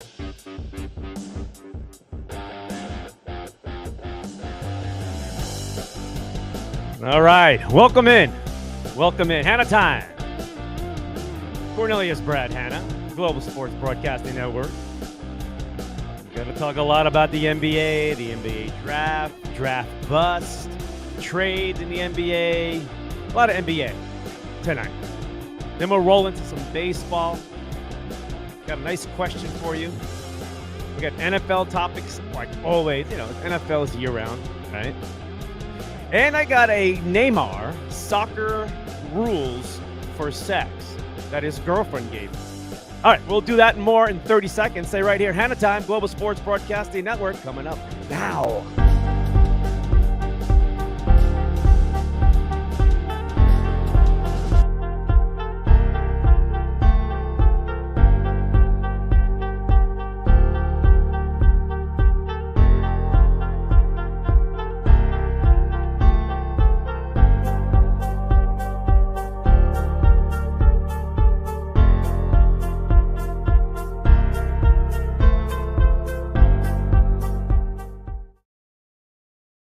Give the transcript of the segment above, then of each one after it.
All right, welcome in. Hanna Time. Cornelius Brad Hanna, Global Sports Broadcasting Network. We're going to talk a lot about the NBA draft bust, trades in the NBA, a lot of NBA tonight. Then we'll roll into some baseball. Got a nice question for you. We got NFL topics, like always. NFL is year-round, right? And I got a Neymar soccer rules for sex that his girlfriend gave him. All right, we'll do that and more in 30 seconds. Stay right here. Hanna Time, Global Sports Broadcasting Network, coming up now.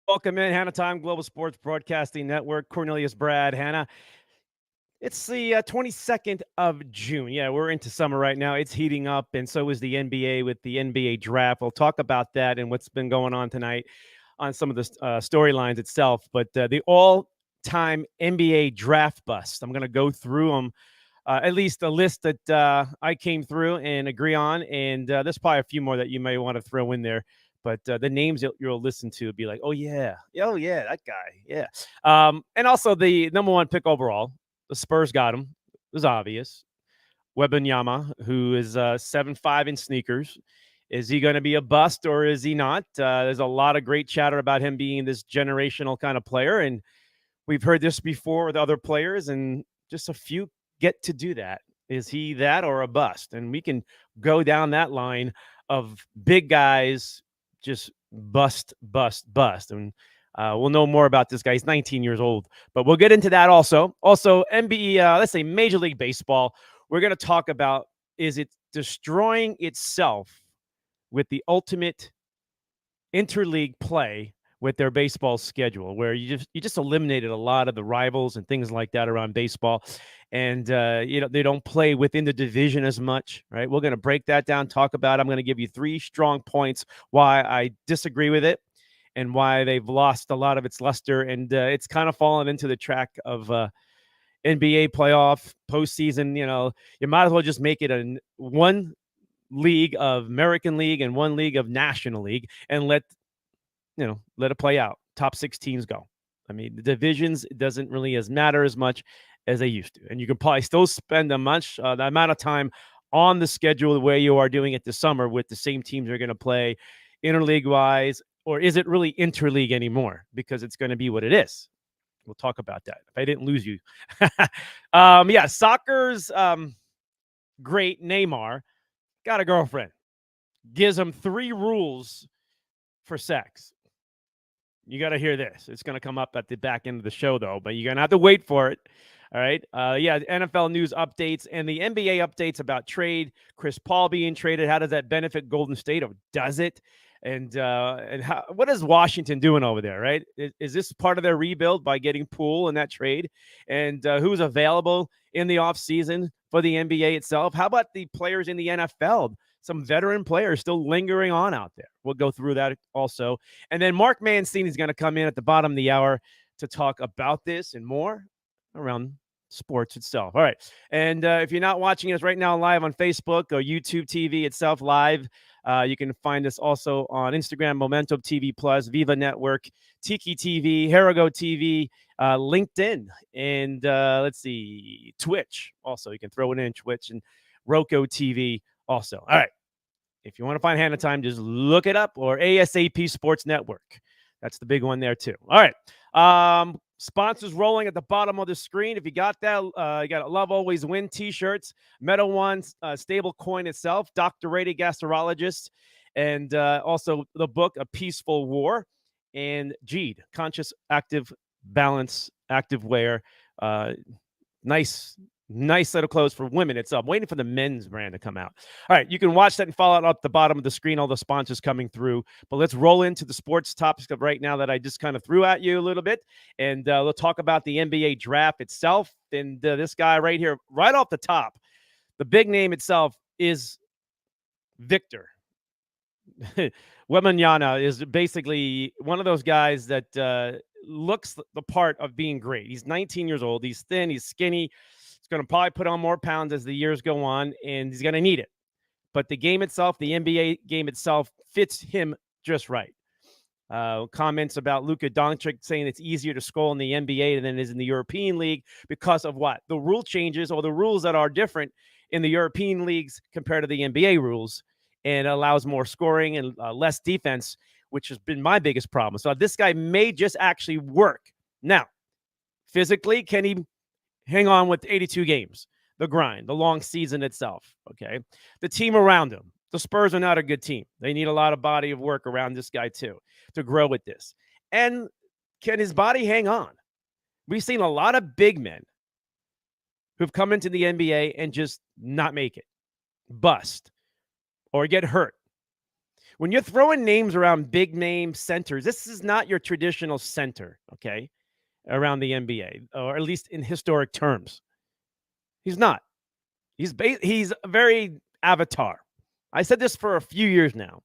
Welcome in, Hanna Time, Global Sports Broadcasting Network. Cornelius Brad Hanna. It's the 22nd of June. Yeah, we're into summer right now. It's heating up, and so is the NBA with the NBA draft. We'll talk about that and what's been going on tonight on some of the storylines itself. But the all-time NBA draft bust, I'm going to go through them, at least a list that I came through and agree on. And there's probably a few more that you may want to throw in there. But the names you'll listen to will be like, oh, yeah, that guy, yeah. And also the number one pick overall, the Spurs got him. It was obvious. Wembanyama, who is 7'5" in sneakers. Is he going to be a bust or is he not? There's a lot of great chatter about him being this generational kind of player. And we've heard this before with other players, and just a few get to do that. Is he that or a bust? And we can go down that line of big guys just bust. And we'll know more about this guy. He's 19 years old, but we'll get into that also. Also, NBA, let's say Major League Baseball. We're going to talk about, is it destroying itself with the ultimate interleague play with their baseball schedule, where you just eliminated a lot of the rivals and things like that around baseball. And, they don't play within the division as much, right? We're going to break that down, talk about it. I'm going to give you 3 strong points why I disagree with it and why they've lost a lot of its luster. And it's kind of fallen into the track of NBA playoff postseason. You might as well just make it one league of American League and one league of National League and let it play out. Top 6 teams go. I mean, the divisions doesn't really matter as much as they used to. And you can probably still spend the amount of time on the schedule the way you are doing it this summer with the same teams are going to play interleague-wise, or is it really interleague anymore? Because it's going to be what it is. We'll talk about that. If I didn't lose you. Soccer's great. Neymar got a girlfriend. Gives him 3 rules for sex. You got to hear this. It's going to come up at the back end of the show, though, but you're going to have to wait for it. All right. NFL news updates and the NBA updates about trade. Chris Paul being traded. How does that benefit Golden State, or does it? And what is Washington doing over there, right? Is this part of their rebuild by getting Poole in that trade? And who's available in the offseason for the NBA itself? How about the players in the NFL? Some veteran players still lingering on out there. We'll go through that also. And then Mark Mancini is going to come in at the bottom of the hour to talk about this and more around sports itself. All right. And if you're not watching us right now live on Facebook or YouTube TV itself live, you can find us also on Instagram, Momentum TV Plus, Viva Network, Tiki TV, Herigo TV, LinkedIn, and let's see, Twitch. Also, you can throw it in Twitch and Roku TV also. All right. If you want to find Hanna Time, just look it up, or ASAP Sports Network. That's the big one there too. All right. Sponsors rolling at the bottom of the screen. If you got that, you got Love Always Win t-shirts, Meta One, stable coin itself, Dr.REDDY gastrologist, and also the book, A Peaceful War, and GEED, Conscious Active Balance Active Wear. Nice Nice set of clothes for women itself. I'm waiting for the men's brand to come out. All right, you can watch that and follow it up the bottom of the screen, all the sponsors coming through. But let's roll into the sports topics of right now that I just kind of threw at you a little bit. And we'll talk about the NBA draft itself. And this guy right here, right off the top, the big name itself is Victor. Wembanyama is basically one of those guys that looks the part of being great. He's 19 years old. He's thin. He's skinny. He's going to probably put on more pounds as the years go on, and he's going to need it. But the game itself, the NBA game itself, fits him just right. Comments about Luka Doncic saying it's easier to score in the NBA than it is in the European League because of what? The rule changes or the rules that are different in the European leagues compared to the NBA rules, and allows more scoring and less defense, which has been my biggest problem. So this guy may just actually work. Now, physically, can he hang on with 82 games? The grind, the long season itself, okay? The team around him. The Spurs are not a good team. They need a lot of body of work around this guy, too, to grow with this. And can his body hang on? We've seen a lot of big men who've come into the NBA and just not make it, bust, or get hurt. When you're throwing names around big name centers, this is not your traditional center, okay, around the NBA, or at least in historic terms. He's not. He's very avatar. I said this for a few years now.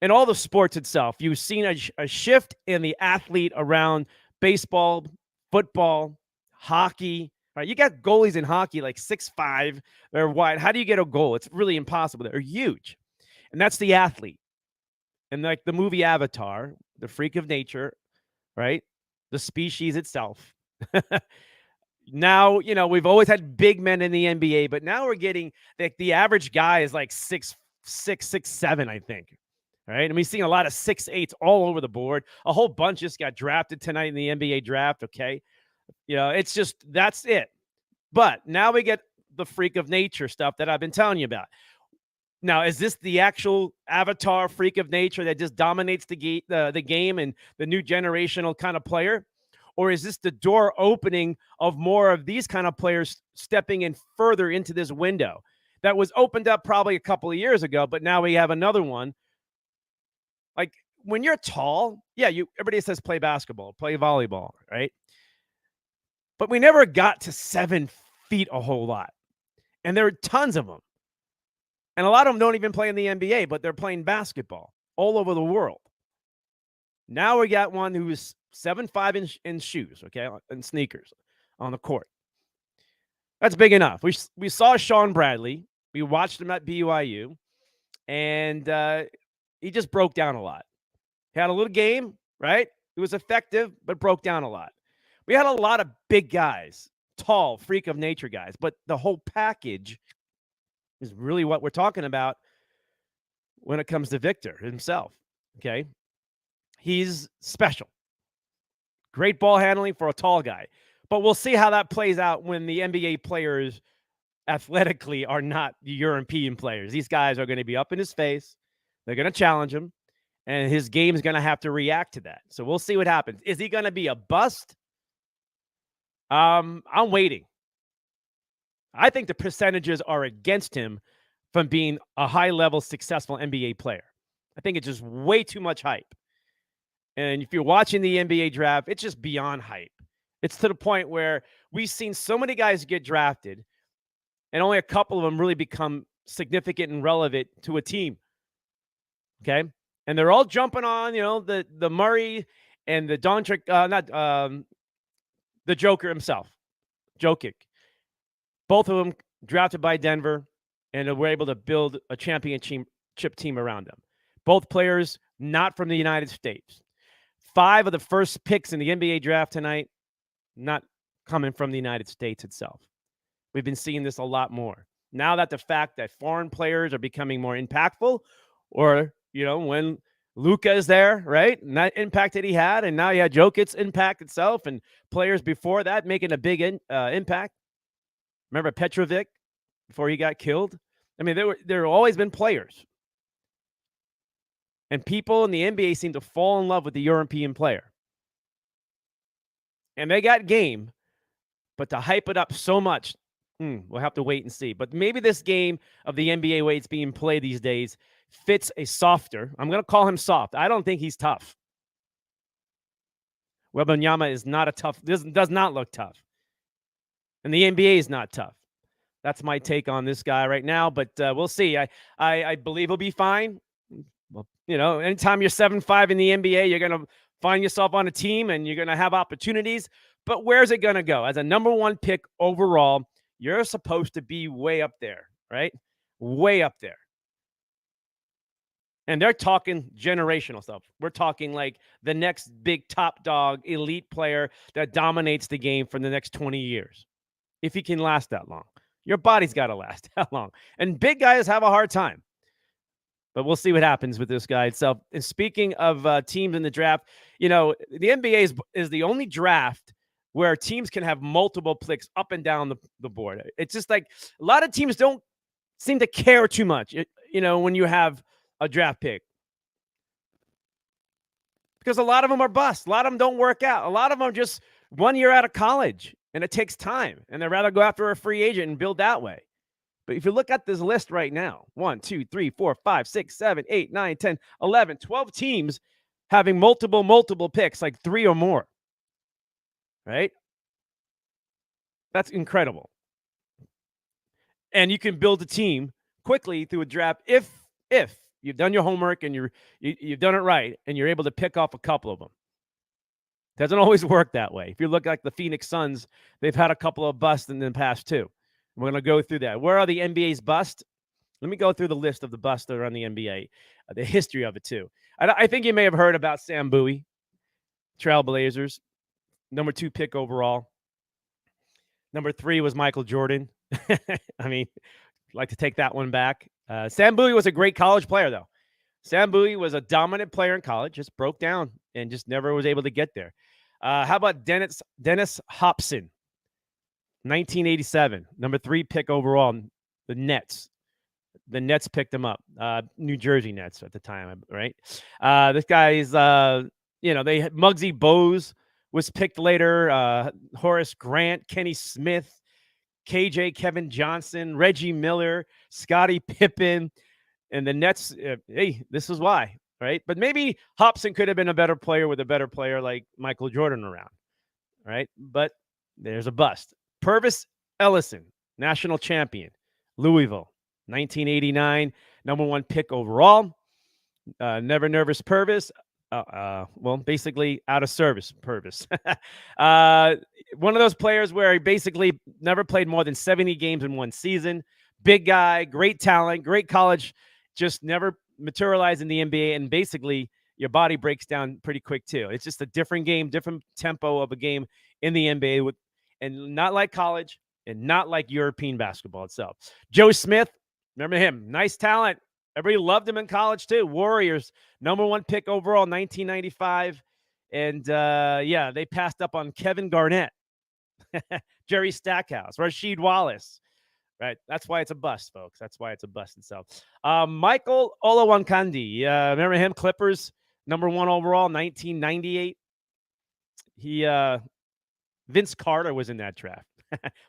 In all the sports itself, you've seen a shift in the athlete around baseball, football, hockey. Right? You got goalies in hockey like 6'5", they're wide. How do you get a goal? It's really impossible. They're huge. And that's the athlete. And like the movie Avatar, the freak of nature, right? The species itself. Now, we've always had big men in the NBA, but now we're getting like the average guy is like 6'6", 6'7", I think. All right. And we've seen a lot of 6'8" all over the board. A whole bunch just got drafted tonight in the NBA draft. Okay. It's just, that's it. But now we get the freak of nature stuff that I've been telling you about. Now, is this the actual avatar freak of nature that just dominates the game and the new generational kind of player? Or is this the door opening of more of these kind of players stepping in further into this window that was opened up probably a couple of years ago, but now we have another one? Like when you're tall, yeah, everybody says play basketball, play volleyball, right? But we never got to 7 feet a whole lot. And there are tons of them. And a lot of them don't even play in the NBA, but they're playing basketball all over the world. Now we got one who is 7'5" in shoes, okay, and sneakers on the court. That's big enough. We saw Sean Bradley. We watched him at BYU, and he just broke down a lot. He had a little game, right? It was effective, but broke down a lot. We had a lot of big guys, tall, freak of nature guys, but the whole package is really what we're talking about when it comes to Victor himself, okay? He's special. Great ball handling for a tall guy. But we'll see how that plays out when the NBA players athletically are not the European players. These guys are going to be up in his face. They're going to challenge him, and his game is going to have to react to that. So we'll see what happens. Is he going to be a bust? I'm waiting. I think the percentages are against him from being a high-level, successful NBA player. I think it's just way too much hype. And if you're watching the NBA draft, it's just beyond hype. It's to the point where we've seen so many guys get drafted, and only a couple of them really become significant and relevant to a team. Okay? And they're all jumping on, the Murray and the Doncic, the Joker himself, Jokic. Both of them drafted by Denver, and were able to build a championship team around them. Both players not from the United States. 5 of the first picks in the NBA draft tonight, not coming from the United States itself. We've been seeing this a lot more. Now that the fact that foreign players are becoming more impactful, or, when Luka is there, right? And that impact that he had, and now you had Jokic's impact itself, and players before that making a big impact. Remember Petrovic before he got killed? I mean, there have always been players. And people in the NBA seem to fall in love with the European player. And they got game, but to hype it up so much We'll have to wait and see. But maybe this game of the NBA way it's being played these days fits a softer. I'm going to call him soft. I don't think he's tough. Wembanyama is not a tough. Does not look tough, and the NBA is not tough. That's my take on this guy right now. But we'll see. I believe he'll be fine. Well, anytime you're 7-5 in the NBA, you're going to find yourself on a team and you're going to have opportunities. But where's it going to go? As a number 1 pick overall, you're supposed to be way up there, right? Way up there. And they're talking generational stuff. We're talking like the next big top dog, elite player that dominates the game for the next 20 years. If he can last that long. Your body's got to last that long. And big guys have a hard time. But we'll see what happens with this guy itself. And speaking of teams in the draft, the NBA is the only draft where teams can have multiple picks up and down the board. It's just like a lot of teams don't seem to care too much, when you have a draft pick. Because a lot of them are busts. A lot of them don't work out. A lot of them are just 1 year out of college, and it takes time. And they'd rather go after a free agent and build that way. But if you look at this list right now, 1, 2, 3, 4, 5, 6, 7, 8, 9, 10, 11, 12 teams having multiple picks, like 3 or more. Right? That's incredible. And you can build a team quickly through a draft if you've done your homework and you've done it right and you're able to pick off a couple of them. Doesn't always work that way. If you look like the Phoenix Suns, they've had a couple of busts in the past too. We're going to go through that. Where are the NBA's busts? Let me go through the list of the busts that are on the NBA, the history of it too. I think you may have heard about Sam Bowie, Trailblazers, number 2 pick overall. Number 3 was Michael Jordan. I mean, I'd like to take that one back. Sam Bowie was a great college player, though. Sam Bowie was a dominant player in college, just broke down and just never was able to get there. How about Dennis Hobson, 1987, number 3 pick overall, the Nets. The Nets picked him up, New Jersey Nets at the time, right? This guy's, they had Muggsy Bogues was picked later, Horace Grant, Kenny Smith, KJ Kevin Johnson, Reggie Miller, Scottie Pippen, and the Nets. Hey, this is why, right? But maybe Hobson could have been a better player with a better player like Michael Jordan around, right? But there's a bust. Purvis Ellison, national champion, Louisville, 1989, number 1 pick overall. Never nervous Purvis. Basically out of service Purvis. One of those players where he basically never played more than 70 games in one season. Big guy, great talent, great college, just never materialized in the NBA. And basically your body breaks down pretty quick too. It's just a different game, different tempo of a game in the NBA and not like college and not like European basketball itself. Joe Smith, remember him? Nice talent. Everybody loved him in college too. Warriors, number 1 pick overall, 1995. And they passed up on Kevin Garnett, Jerry Stackhouse, Rasheed Wallace. Right. That's why it's a bust, folks. That's why it's a bust itself. Michael Olowokandi. Remember him? Clippers, number 1 overall, 1998. Vince Carter was in that draft.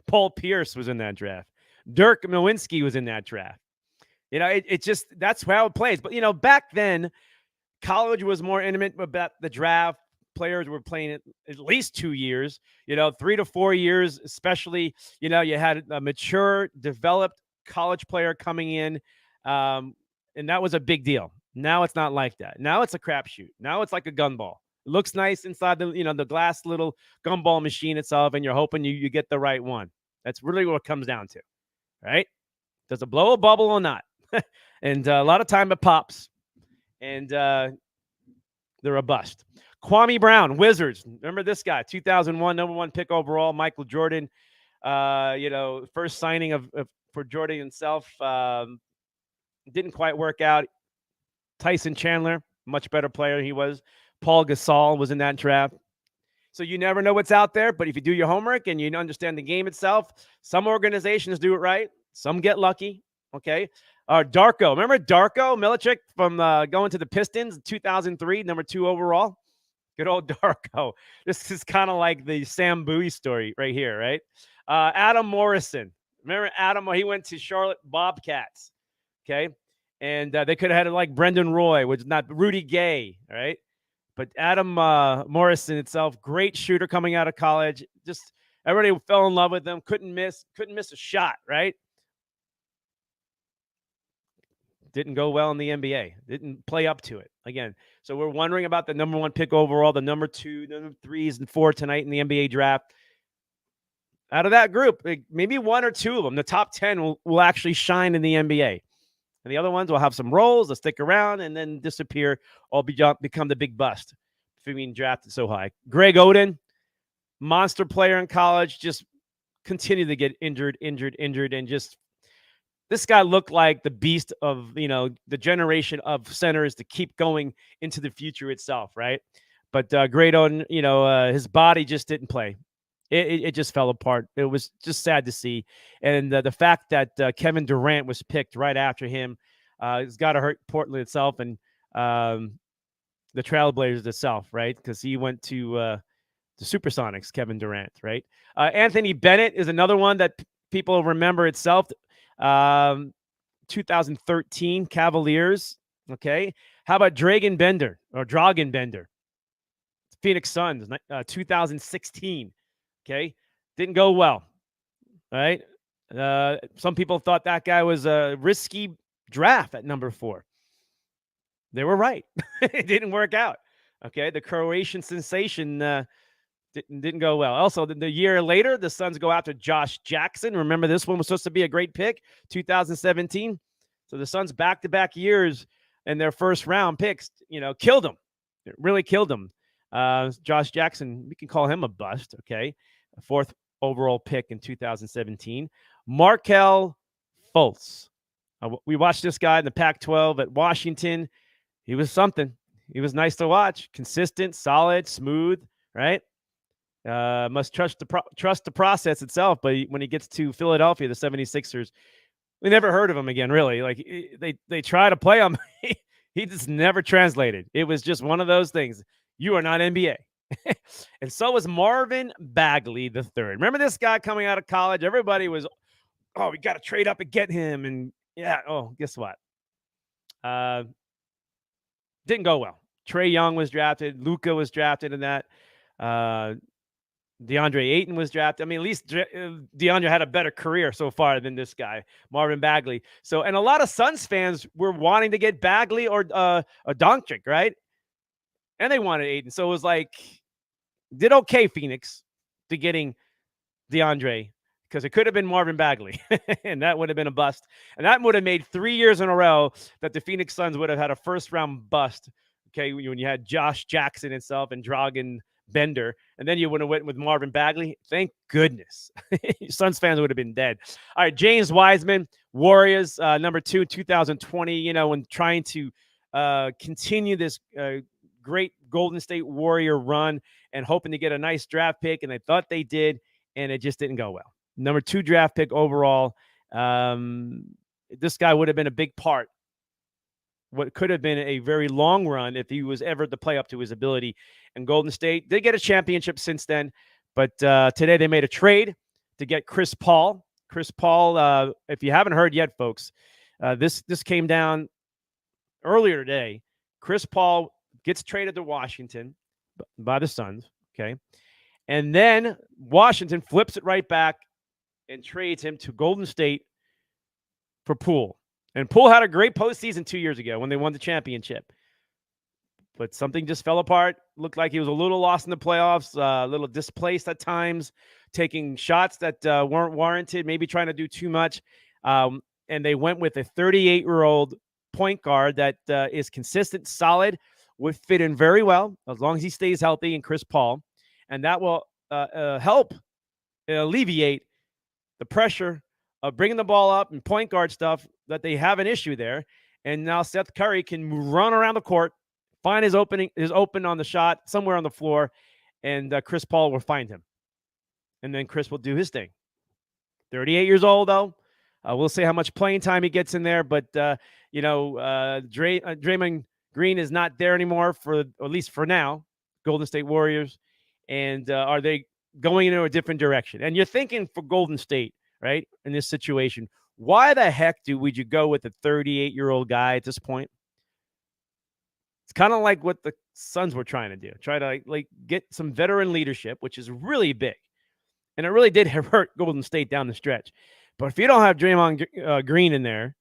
Paul Pierce was in that draft. Dirk Nowitzki was in that draft. It just, that's how it plays. But, back then, college was more intimate about the draft. Players were playing at least 2 years, 3 to 4 years, especially, you had a mature, developed college player coming in. And that was a big deal. Now it's not like that. Now it's a crapshoot. Now it's like a gun ball. It looks nice inside the glass little gumball machine itself, and you're hoping you get the right one. That's really what it comes down to, right? Does it blow a bubble or not? And a lot of time it pops, and they're a bust. Kwame Brown, Wizards. Remember this guy, 2001, number 1 pick overall. Michael Jordan, first signing for Jordan himself. Didn't quite work out. Tyson Chandler, much better player he was. Paul Gasol was in that draft. So you never know what's out there, but if you do your homework and you understand the game itself, some organizations do it right. Some get lucky, okay? Darko. Remember Darko Milicic from going to the Pistons in 2003, number 2 overall? Good old Darko. This is kind of like the Sam Bowie story right here, right? Adam Morrison. Remember Adam? He went to Charlotte Bobcats. Okay. And they could have had like Brendan Roy, which is not Rudy Gay. All right. But Adam Morrison itself, great shooter coming out of college. Just everybody fell in love with him. Couldn't miss a shot, right? Didn't go well in the NBA. Didn't play up to it again. So we're wondering about the number 1 pick overall, the number 2, number 3s, and 4 tonight in the NBA draft. Out of that group, maybe 1 or 2 of them, the top 10 will actually shine in the NBA. And the other ones will have some roles, they'll stick around, and then disappear or become the big bust for being drafted so high. Greg Oden, monster player in college, just continued to get injured, and just this guy looked like the beast of, the generation of centers to keep going into the future itself, right? But Greg Oden, his body just didn't play. It just fell apart. It was just sad to see. And the fact that Kevin Durant was picked right after him has got to hurt Portland itself and the Trailblazers itself, right? Because he went to the Supersonics, Kevin Durant, right? Anthony Bennett is another one that people remember itself. 2013 Cavaliers, okay? How about Dragan Bender? Phoenix Suns, 2016. Okay, didn't go well. All right, some people thought that guy was a risky draft at number 4. They were right. It didn't work out. Okay, the Croatian sensation didn't go well. Also, the year later, the Suns go after Josh Jackson. Remember, this one was supposed to be a great pick, 2017. So the Suns back-to-back years and their first round picks, killed them. It really killed them. Josh Jackson, we can call him a bust. Okay. 4th overall pick in 2017. Markelle Fultz. We watched this guy in the Pac-12 at Washington. He was something. He was nice to watch. Consistent, solid, smooth, right? Must trust the process itself. But when he gets to Philadelphia, the 76ers, we never heard of him again, really. Like, they try to play him. He just never translated. It was just one of those things. You are not NBA. And so was Marvin Bagley III. Remember this guy coming out of college? Everybody was, oh, we got to trade up and get him. And yeah, guess what? Didn't go well. Trae Young was drafted. Luka was drafted in that. DeAndre Ayton was drafted. I mean, at least DeAndre had a better career so far than this guy, Marvin Bagley. So, and a lot of Suns fans were wanting to get Bagley or Doncic, right? And they wanted Ayton. So it was like, did okay, Phoenix, to getting DeAndre, because it could have been Marvin Bagley, and that would have been a bust. And that would have made 3 years in a row that the Phoenix Suns would have had a first-round bust, okay, when you had Josh Jackson himself and Dragan Bender, and then you would have went with Marvin Bagley. Thank goodness. Suns fans would have been dead. All right, James Wiseman, Warriors, number 2, 2020, when trying to continue this great Golden State Warrior run and hoping to get a nice draft pick, and they thought they did, and it just didn't go well. Number 2 draft pick overall. This guy would have been a big part. What could have been a very long run if he was ever to play up to his ability. And Golden State did get a championship since then, but today they made a trade to get Chris Paul. Chris Paul, if you haven't heard yet, folks, this came down earlier today. Chris Paul gets traded to Washington by the Suns, okay? And then Washington flips it right back and trades him to Golden State for Poole. And Poole had a great postseason 2 years ago when they won the championship. But something just fell apart. Looked like he was a little lost in the playoffs, a little displaced at times, taking shots that weren't warranted, maybe trying to do too much. And they went with a 38-year-old point guard that is consistent, solid, would fit in very well as long as he stays healthy, and Chris Paul. And that will help alleviate the pressure of bringing the ball up and point guard stuff that they have an issue there. And now Seth Curry can run around the court, find his open on the shot somewhere on the floor, and Chris Paul will find him. And then Chris will do his thing. 38 years old, though. We'll see how much playing time he gets in there. But, Draymond Green is not there anymore, at least for now, Golden State Warriors. And are they going into a different direction? And you're thinking for Golden State, right? In this situation, why the heck would you go with a 38-year-old guy at this point? It's kind of like what the Suns were trying to do. Try to like get some veteran leadership, which is really big. And it really did hurt Golden State down the stretch. But if you don't have Draymond Green in there,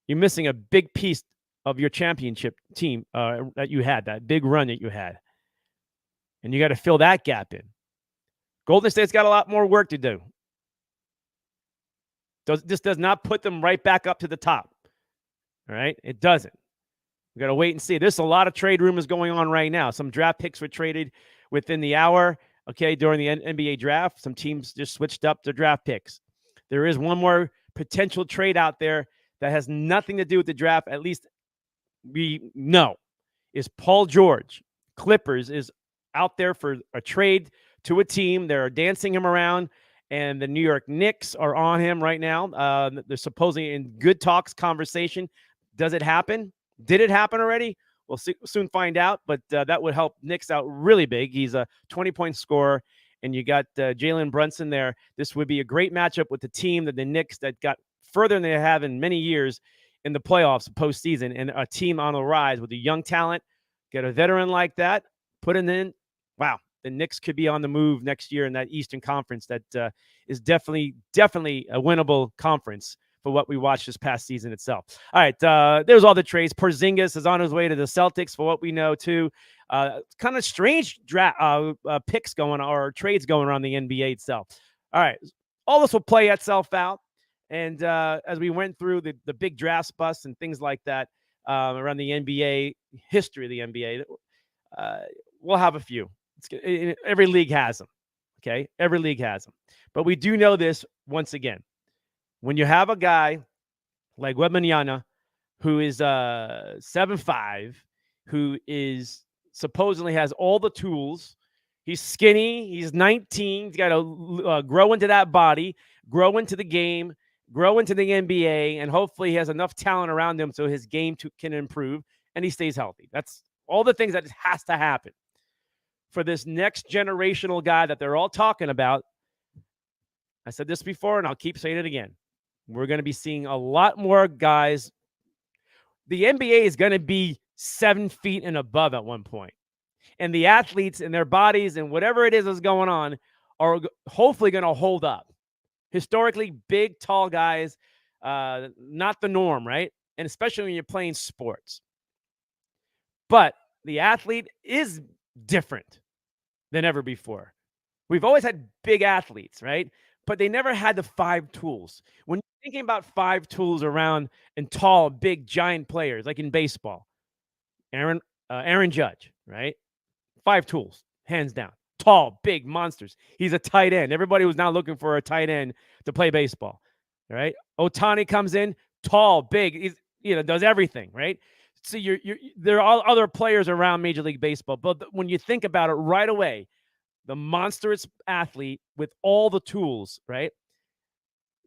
you're missing a big piece of your championship team that you had, that big run that you had. And you got to fill that gap in. Golden State's got a lot more work to do. This does not put them right back up to the top. All right? It doesn't. We got to wait and see. There's a lot of trade rumors going on right now. Some draft picks were traded within the hour, okay, during the NBA draft. Some teams just switched up their draft picks. There is one more potential trade out there that has nothing to do with the draft, at least we know, is Paul George. Clippers is out there for a trade to a team. They're dancing him around, and the New York Knicks are on him right now. They're supposedly in good talks, conversation. Does it happen? Did it happen already? We'll soon find out, but that would help Knicks out really big. He's a 20-point scorer, and you got Jalen Brunson there. This would be a great matchup with the team, the Knicks, that got further than they have in many years in the playoffs, postseason, and a team on the rise with a young talent. Get a veteran like that, put it in. Wow, the Knicks could be on the move next year in that Eastern Conference. That is definitely a winnable conference for what we watched this past season itself. All right, there's all the trades. Porzingis is on his way to the Celtics for what we know too. Kind of strange picks going or trades going around the NBA itself. All right, all this will play itself out. And as we went through the big draft busts and things like that around the NBA, history of the NBA, we'll have a few. Every league has them, okay? Every league has them. But we do know this once again. When you have a guy like Wembanyama, who is 7'5", who is supposedly has all the tools, he's skinny, he's 19, he's got to grow into that body, grow into the game, grow into the NBA, and hopefully he has enough talent around him so his game can improve and he stays healthy. That's all the things that has to happen for this next generational guy that they're all talking about. I said this before, and I'll keep saying it again. We're going to be seeing a lot more guys. The NBA is going to be 7 feet and above at one point. And the athletes and their bodies and whatever it is going on are hopefully going to hold up. Historically, big, tall guys, not the norm, right? And especially when you're playing sports. But the athlete is different than ever before. We've always had big athletes, right? But they never had the 5 tools. When you're thinking about 5 tools around and tall, big, giant players, like in baseball, Aaron Judge, right? 5 tools, hands down. Tall, big monsters. He's a tight end. Everybody was now looking for a tight end to play baseball, right? Ohtani comes in, tall, big, does everything, right? So there are other players around Major League Baseball, but when you think about it right away, the monstrous athlete with all the tools, right?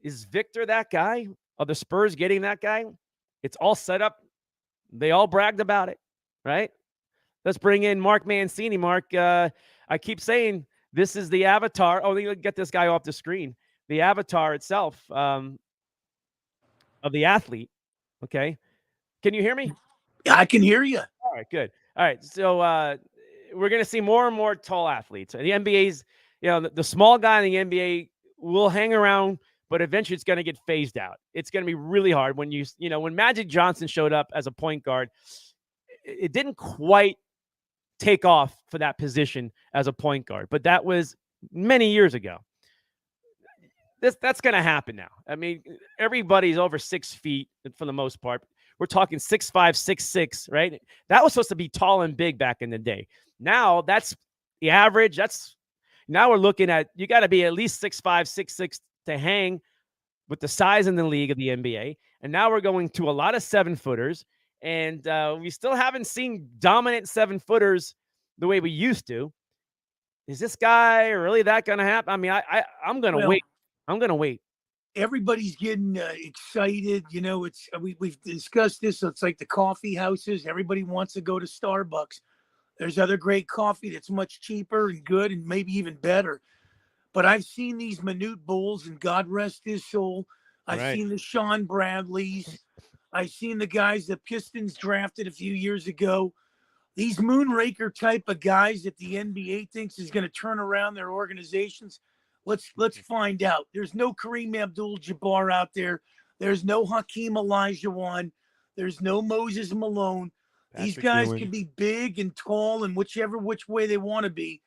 Is Victor that guy? Are the Spurs getting that guy? It's all set up. They all bragged about it, right? Let's bring in Mark Mancini. Mark, I keep saying this is the avatar. Oh, let me get this guy off the screen. The avatar itself of the athlete. Okay. Can you hear me? Yeah, I can hear you. All right, good. All right. So we're going to see more and more tall athletes. The NBA's, the small guy in the NBA will hang around, but eventually it's going to get phased out. It's going to be really hard when when Magic Johnson showed up as a point guard, it didn't quite take off for that position as a point guard, but that was many years ago. That's going to happen now. I mean, everybody's over 6 feet for the most part. We're talking 6'5", 6'6", right? That was supposed to be tall and big back in the day. Now that's the average. Now we're looking at, you got to be at least 6'5", 6'6" to hang with the size in the league of the NBA. And now we're going to a lot of 7-footers. And we still haven't seen dominant 7-footers the way we used to. Is this guy really that going to happen? I mean, I'm going to wait. I'm going to wait. Everybody's getting excited. We've discussed this. So it's like the coffee houses. Everybody wants to go to Starbucks. There's other great coffee that's much cheaper and good and maybe even better. but I've seen these Manute Bulls, and God rest his soul. I've Right. seen the Sean Bradleys. I've seen the guys the Pistons drafted a few years ago. These Moonraker type of guys that the NBA thinks is going to turn around their organizations. Let's find out. There's no Kareem Abdul-Jabbar out there. There's no Hakeem Olajuwon. There's no Moses Malone. These guys can be big and tall and which way they want to be.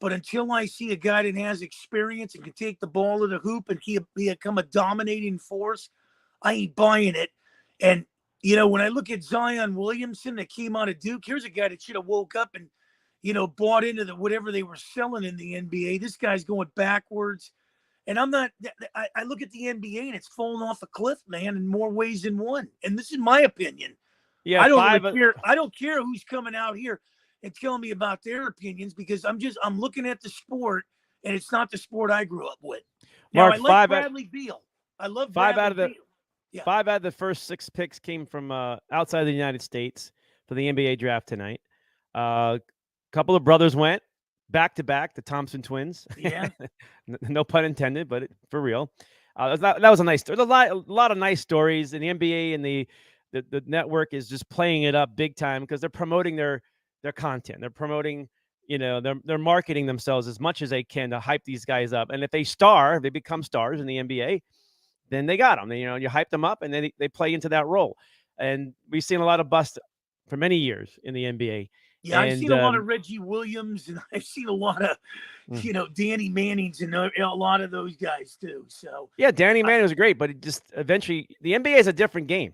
But until I see a guy that has experience and can take the ball to the hoop and he become a dominating force, I ain't buying it. And, when I look at Zion Williamson that came out of Duke, here's a guy that should have woke up and, bought into whatever they were selling in the NBA. This guy's going backwards. And I look at the NBA and it's falling off a cliff, man, in more ways than one. And this is my opinion. Yeah, I don't care who's coming out here and telling me about their opinions because I'm looking at the sport and it's not the sport I grew up with. Now, Mark, I like Bradley Beal. I love Bradley Beal. Yeah. 5 out of the first 6 picks came from outside the United States for the NBA draft tonight. A couple of brothers went back to back, the Thompson twins. Yeah. No pun intended, but for real. That was a nice story. There's a lot of nice stories, and the NBA and the network is just playing it up big time because they're promoting their content. They're promoting, they're marketing themselves as much as they can to hype these guys up. And if they become stars in the NBA, then they got them. You hype them up, and then they play into that role. And we've seen a lot of bust for many years in the NBA. Yeah, I've seen a lot of Reggie Williams, and I've seen a lot of, Danny Mannings and a lot of those guys too. So yeah, Danny Manning was great, but it just eventually the NBA is a different game.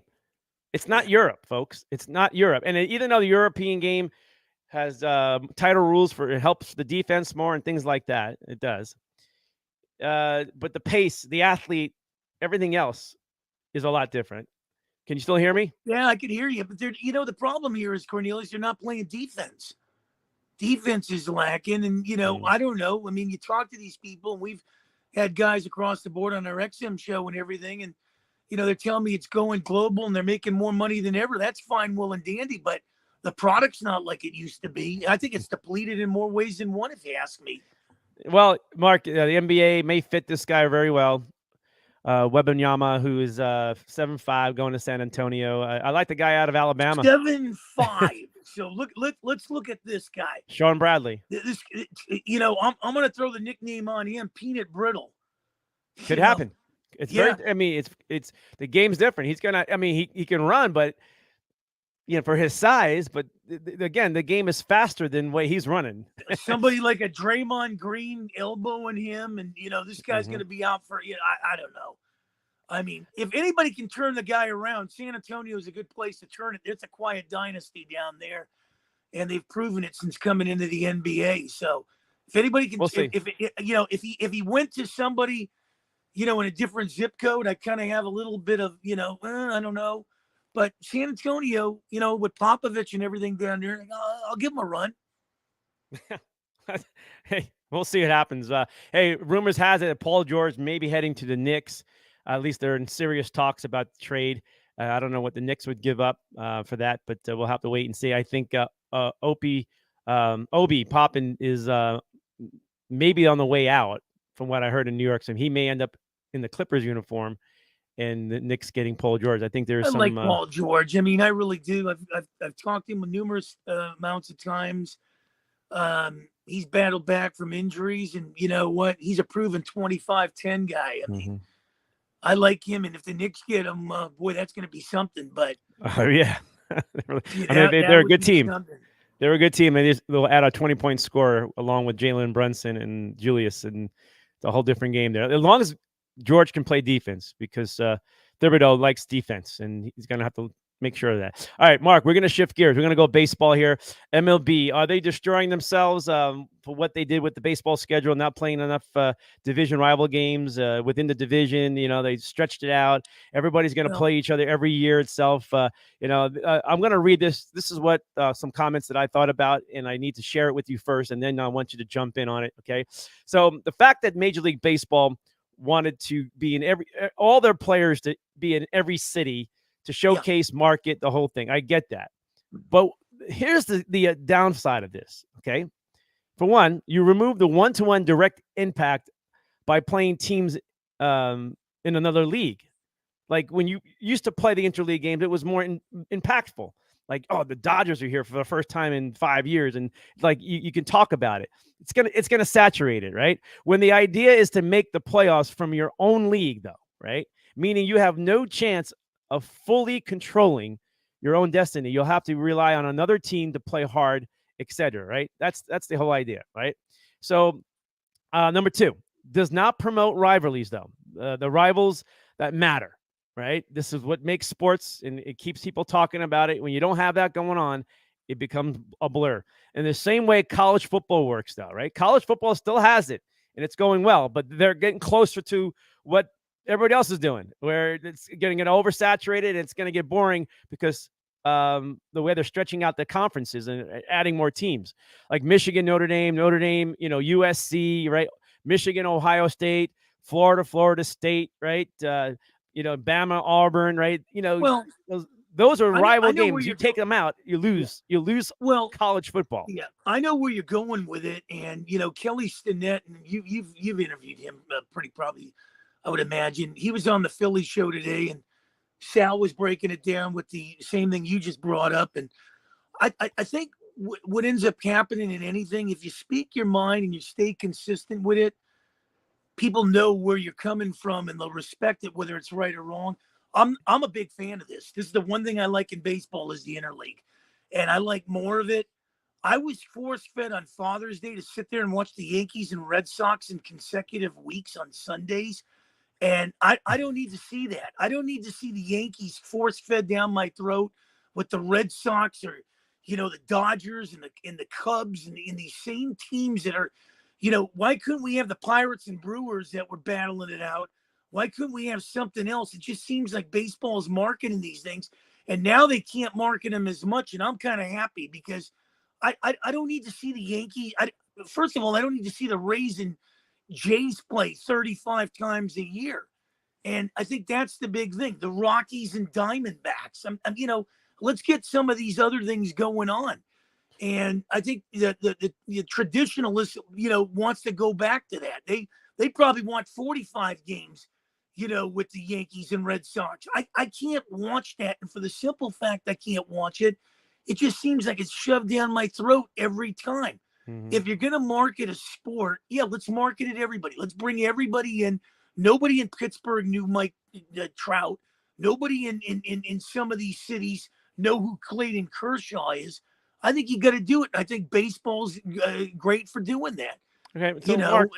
It's not Europe, folks. It's not Europe. And even though the European game has tighter rules it helps the defense more and things like that, it does. But the pace, the athlete, everything else is a lot different. Can you still hear me? Yeah, I can hear you. But the problem here is, Cornelius, you're not playing defense. Defense is lacking. And, I don't know. I mean, you talk to these people, and we've had guys across the board on our XM show and everything. And, they're telling me it's going global and they're making more money than ever. That's fine, well and dandy. But the product's not like it used to be. I think it's depleted in more ways than one, if you ask me. Well, Mark, the NBA may fit this guy very well. Wembanyama, who is 7'5", going to San Antonio. I like the guy out of Alabama. 7'5". So let's look at this guy, Sean Bradley. This, I'm going to throw the nickname on him, Peanut Brittle. Could happen. It's very. I mean, it's the game's different. He's gonna. I mean, he can run, but for his size. But again, the game is faster than the way he's running. Somebody like a Draymond Green elbowing him, and this guy's going to be out for. I don't know. I mean, if anybody can turn the guy around, San Antonio is a good place to turn it. It's a quiet dynasty down there, and they've proven it since coming into the NBA. So, if anybody can, if he went to somebody, in a different zip code, I kind of have a little bit of, I don't know. But San Antonio, with Popovich and everything down there, I'll give him a run. Hey, we'll see what happens. Hey, rumors has it that Paul George may be heading to the Knicks. At least they're in serious talks about the trade. I don't know what the Knicks would give up for that, but we'll have to wait and see. I think Obi Toppin is maybe on the way out, from what I heard in New York. So he may end up in the Clippers uniform, and the Knicks getting Paul George. I think there's like Paul George. I mean, I really do. I've talked to him numerous amounts of times. He's battled back from injuries, and you know what? He's a proven 25-10 guy. I mean, I like him, and if the Knicks get him, boy, that's going to be something. But yeah, they're a good team. Something. They're a good team, and they'll add a 20-point scorer along with Jalen Brunson and Julius, and it's a whole different game there. As long as George can play defense, because Thibodeau likes defense, and he's going to have to make sure of that. All right, Mark, we're going to shift gears. We're going to go baseball here. MLB, are they destroying themselves for what they did with the baseball schedule, not playing enough division rival games within the division? They stretched it out. Everybody's going to play each other every year itself. I'm going to read this. This is what some comments that I thought about, and I need to share it with you first, and then I want you to jump in on it, okay? So the fact that Major League Baseball wanted to be in all their players to be in every city to showcase, market, the whole thing. I get that. But here's the downside of this, okay? For one, you remove the one-to-one direct impact by playing teams in another league. Like when you used to play the interleague games, it was more impactful. Like, oh, the Dodgers are here for the first time in 5 years, and like you can talk about it. It's gonna saturate it, right? When the idea is to make the playoffs from your own league, though, right? Meaning you have no chance of fully controlling your own destiny. You'll have to rely on another team to play hard, etc. Right? That's the whole idea, right? So, number 2, does not promote rivalries, though. The rivals that matter. Right? This is what makes sports, and it keeps people talking about it. When you don't have that going on, it becomes a blur. In the same way college football works, though, right? College football still has it, and it's going well, but they're getting closer to what everybody else is doing, where it's getting oversaturated and it's going to get boring because the way they're stretching out the conferences and adding more teams, like Michigan, Notre Dame, USC, right? Michigan, Ohio State, Florida State, right? Bama, Auburn, right? Well, those are rival I know games. You take them out, you lose. Yeah. You lose. Well, college football. Yeah, I know where you're going with it, and Kelly Stinnett, and you've interviewed him pretty probably, I would imagine. He was on the Philly show today, and Sal was breaking it down with the same thing you just brought up. And I think what ends up happening in anything, if you speak your mind and you stay consistent with it, people know where you're coming from and they'll respect it, whether it's right or wrong. I'm a big fan of this. This is the one thing I like in baseball is the interleague, and I like more of it. I was force-fed on Father's Day to sit there and watch the Yankees and Red Sox in consecutive weeks on Sundays, and I don't need to see that. I don't need to see the Yankees force-fed down my throat with the Red Sox or the Dodgers and the Cubs and these same teams that are. Why couldn't we have the Pirates and Brewers that were battling it out? Why couldn't we have something else? It just seems like baseball is marketing these things, and now they can't market them as much. And I'm kind of happy because I don't need to see the Yankees. First of all, I don't need to see the Rays and Jays play 35 times a year, and I think that's the big thing. The Rockies and Diamondbacks. Let's get some of these other things going on. And I think that the traditionalist, wants to go back to that. They probably want 45 games, with the Yankees and Red Sox. I can't watch that. And for the simple fact I can't watch it, it just seems like it's shoved down my throat every time. Mm-hmm. If you're going to market a sport, let's market it to everybody. Let's bring everybody in. Nobody in Pittsburgh knew Mike Trout. Nobody in some of these cities know who Clayton Kershaw is. I think you got to do it. I think baseball's great for doing that. Okay, so Mark,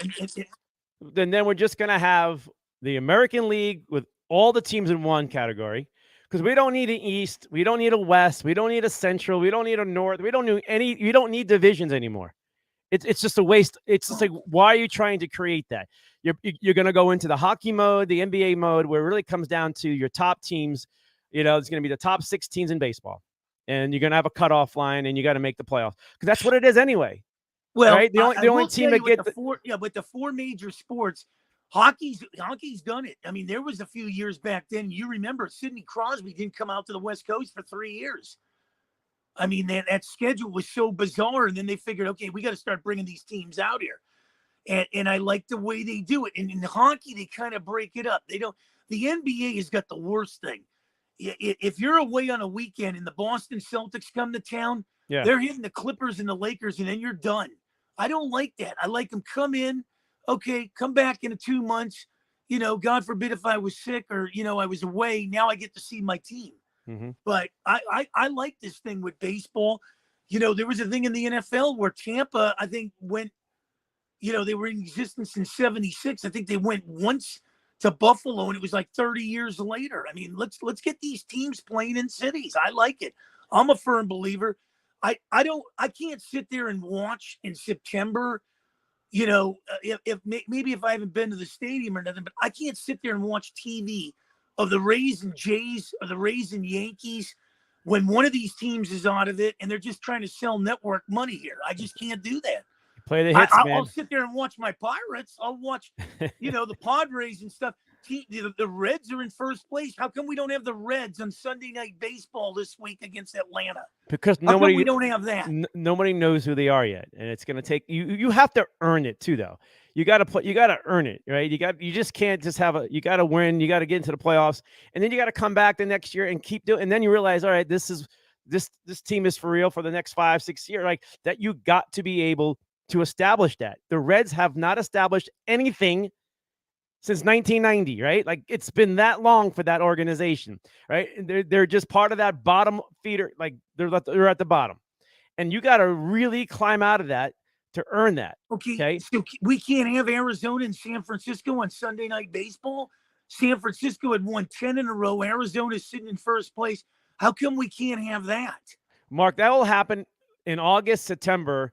then we're just going to have the American League with all the teams in one category, because we don't need an East, we don't need a West, we don't need a Central, we don't need a North, we don't need divisions anymore. It's just a waste. It's just like, why are you trying to create that? You're going to go into the hockey mode, the NBA mode, where it really comes down to your top teams. It's going to be the top 6 teams in baseball. And you're going to have a cutoff line, and you got to make the playoffs, because that's what it is anyway. Well, right? The only team that gets with the 4 major sports, hockey's done it. I mean, there was a few years back then. You remember Sidney Crosby didn't come out to the West Coast for 3 years. I mean, that schedule was so bizarre, and then they figured, okay, we got to start bringing these teams out here. And I like the way they do it. And in hockey, they kind of break it up. They don't. The NBA has got the worst thing. If you're away on a weekend and the Boston Celtics come to town, they're hitting the Clippers and the Lakers, and then you're done. I don't like that. I like them come in, okay, come back in 2 months. God forbid if I was sick or, I was away. Now I get to see my team. Mm-hmm. But I like this thing with baseball. There was a thing in the NFL where Tampa, I think, went, they were in existence in 76. I think they went once to Buffalo, and it was like 30 years later. I mean, let's get these teams playing in cities. I like it. I'm a firm believer. I can't sit there and watch in September, if maybe if I haven't been to the stadium or nothing, but I can't sit there and watch TV of the Rays and Jays or the Rays and Yankees when one of these teams is out of it and they're just trying to sell network money here. I just can't do that. Play the hits, man. I'll sit there and watch my Pirates. I'll watch, the Padres and stuff. the Reds are in first place. How come we don't have the Reds on Sunday Night Baseball this week against Atlanta? Because How come we don't have that? Nobody knows who they are yet, and it's going to take you. You have to earn it too, though. You got to earn it, right? You just can't just have you got to win. You got to get into the playoffs, and then you got to come back the next year and keep doing. And then you realize, all right, this team is for real for the next 5-6 years. Like that, you got to be able to establish that. The Reds have not established anything since 1990, right? Like it's been that long for that organization, right? They're just part of that bottom feeder, like they're at the bottom, and you got to really climb out of that to earn that. Okay, so we can't have Arizona and San Francisco on Sunday Night Baseball. San Francisco had won 10 in a row. Arizona's sitting in first place. How come we can't have that? Mark, that will happen in August, September,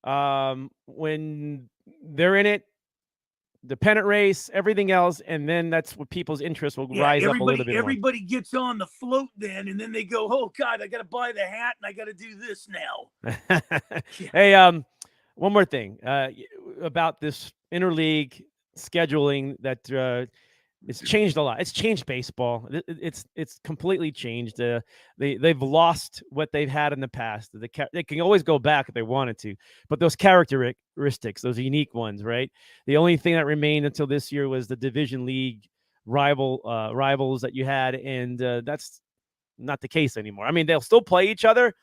when they're in it. The pennant race, everything else, and then that's what people's interest will rise up a little bit. Everybody gets on the float then, and then they go, "Oh God, I got to buy the hat, and I got to do this now." Hey, one more thing about this interleague scheduling that it's changed a lot. It's changed baseball. It's completely changed. They've lost what they've had in the past. They can always go back if they wanted to, but those characteristics, those unique ones, right? The only thing that remained until this year was the division league rivals that you had, and that's not the case anymore. I mean, they'll still play each other,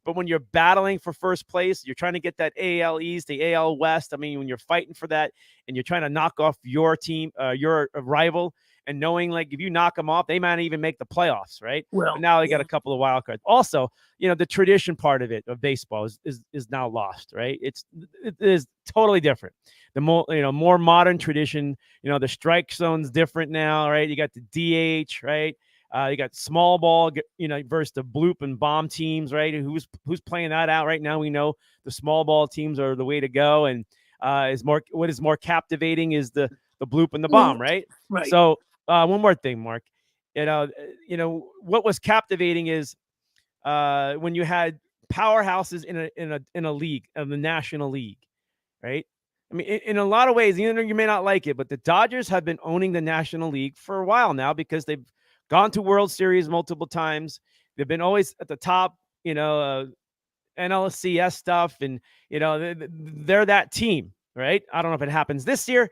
but when you're battling for first place, you're trying to get that AL East, the AL West. I mean, when you're fighting for that and you're trying to knock off your team, your rival, and knowing like if you knock them off, they might even make the playoffs, right? Well, but now they got a couple of wild cards. Also, the tradition part of it of baseball is now lost, right? It is totally different. The more modern tradition, the strike zone's different now, right? You got the DH, right? You got small ball, versus the bloop and bomb teams, right? Who's playing that out right now? We know the small ball teams are the way to go, and what is more captivating is the bloop and the bomb, right? Right. So one more thing, Mark. What was captivating is when you had powerhouses in a league, in the National League, right? I mean, in a lot of ways, you may not like it, but the Dodgers have been owning the National League for a while now because they've gone to World Series multiple times. They've been always at the top, NLCS stuff, and they're that team, right? I don't know if it happens this year,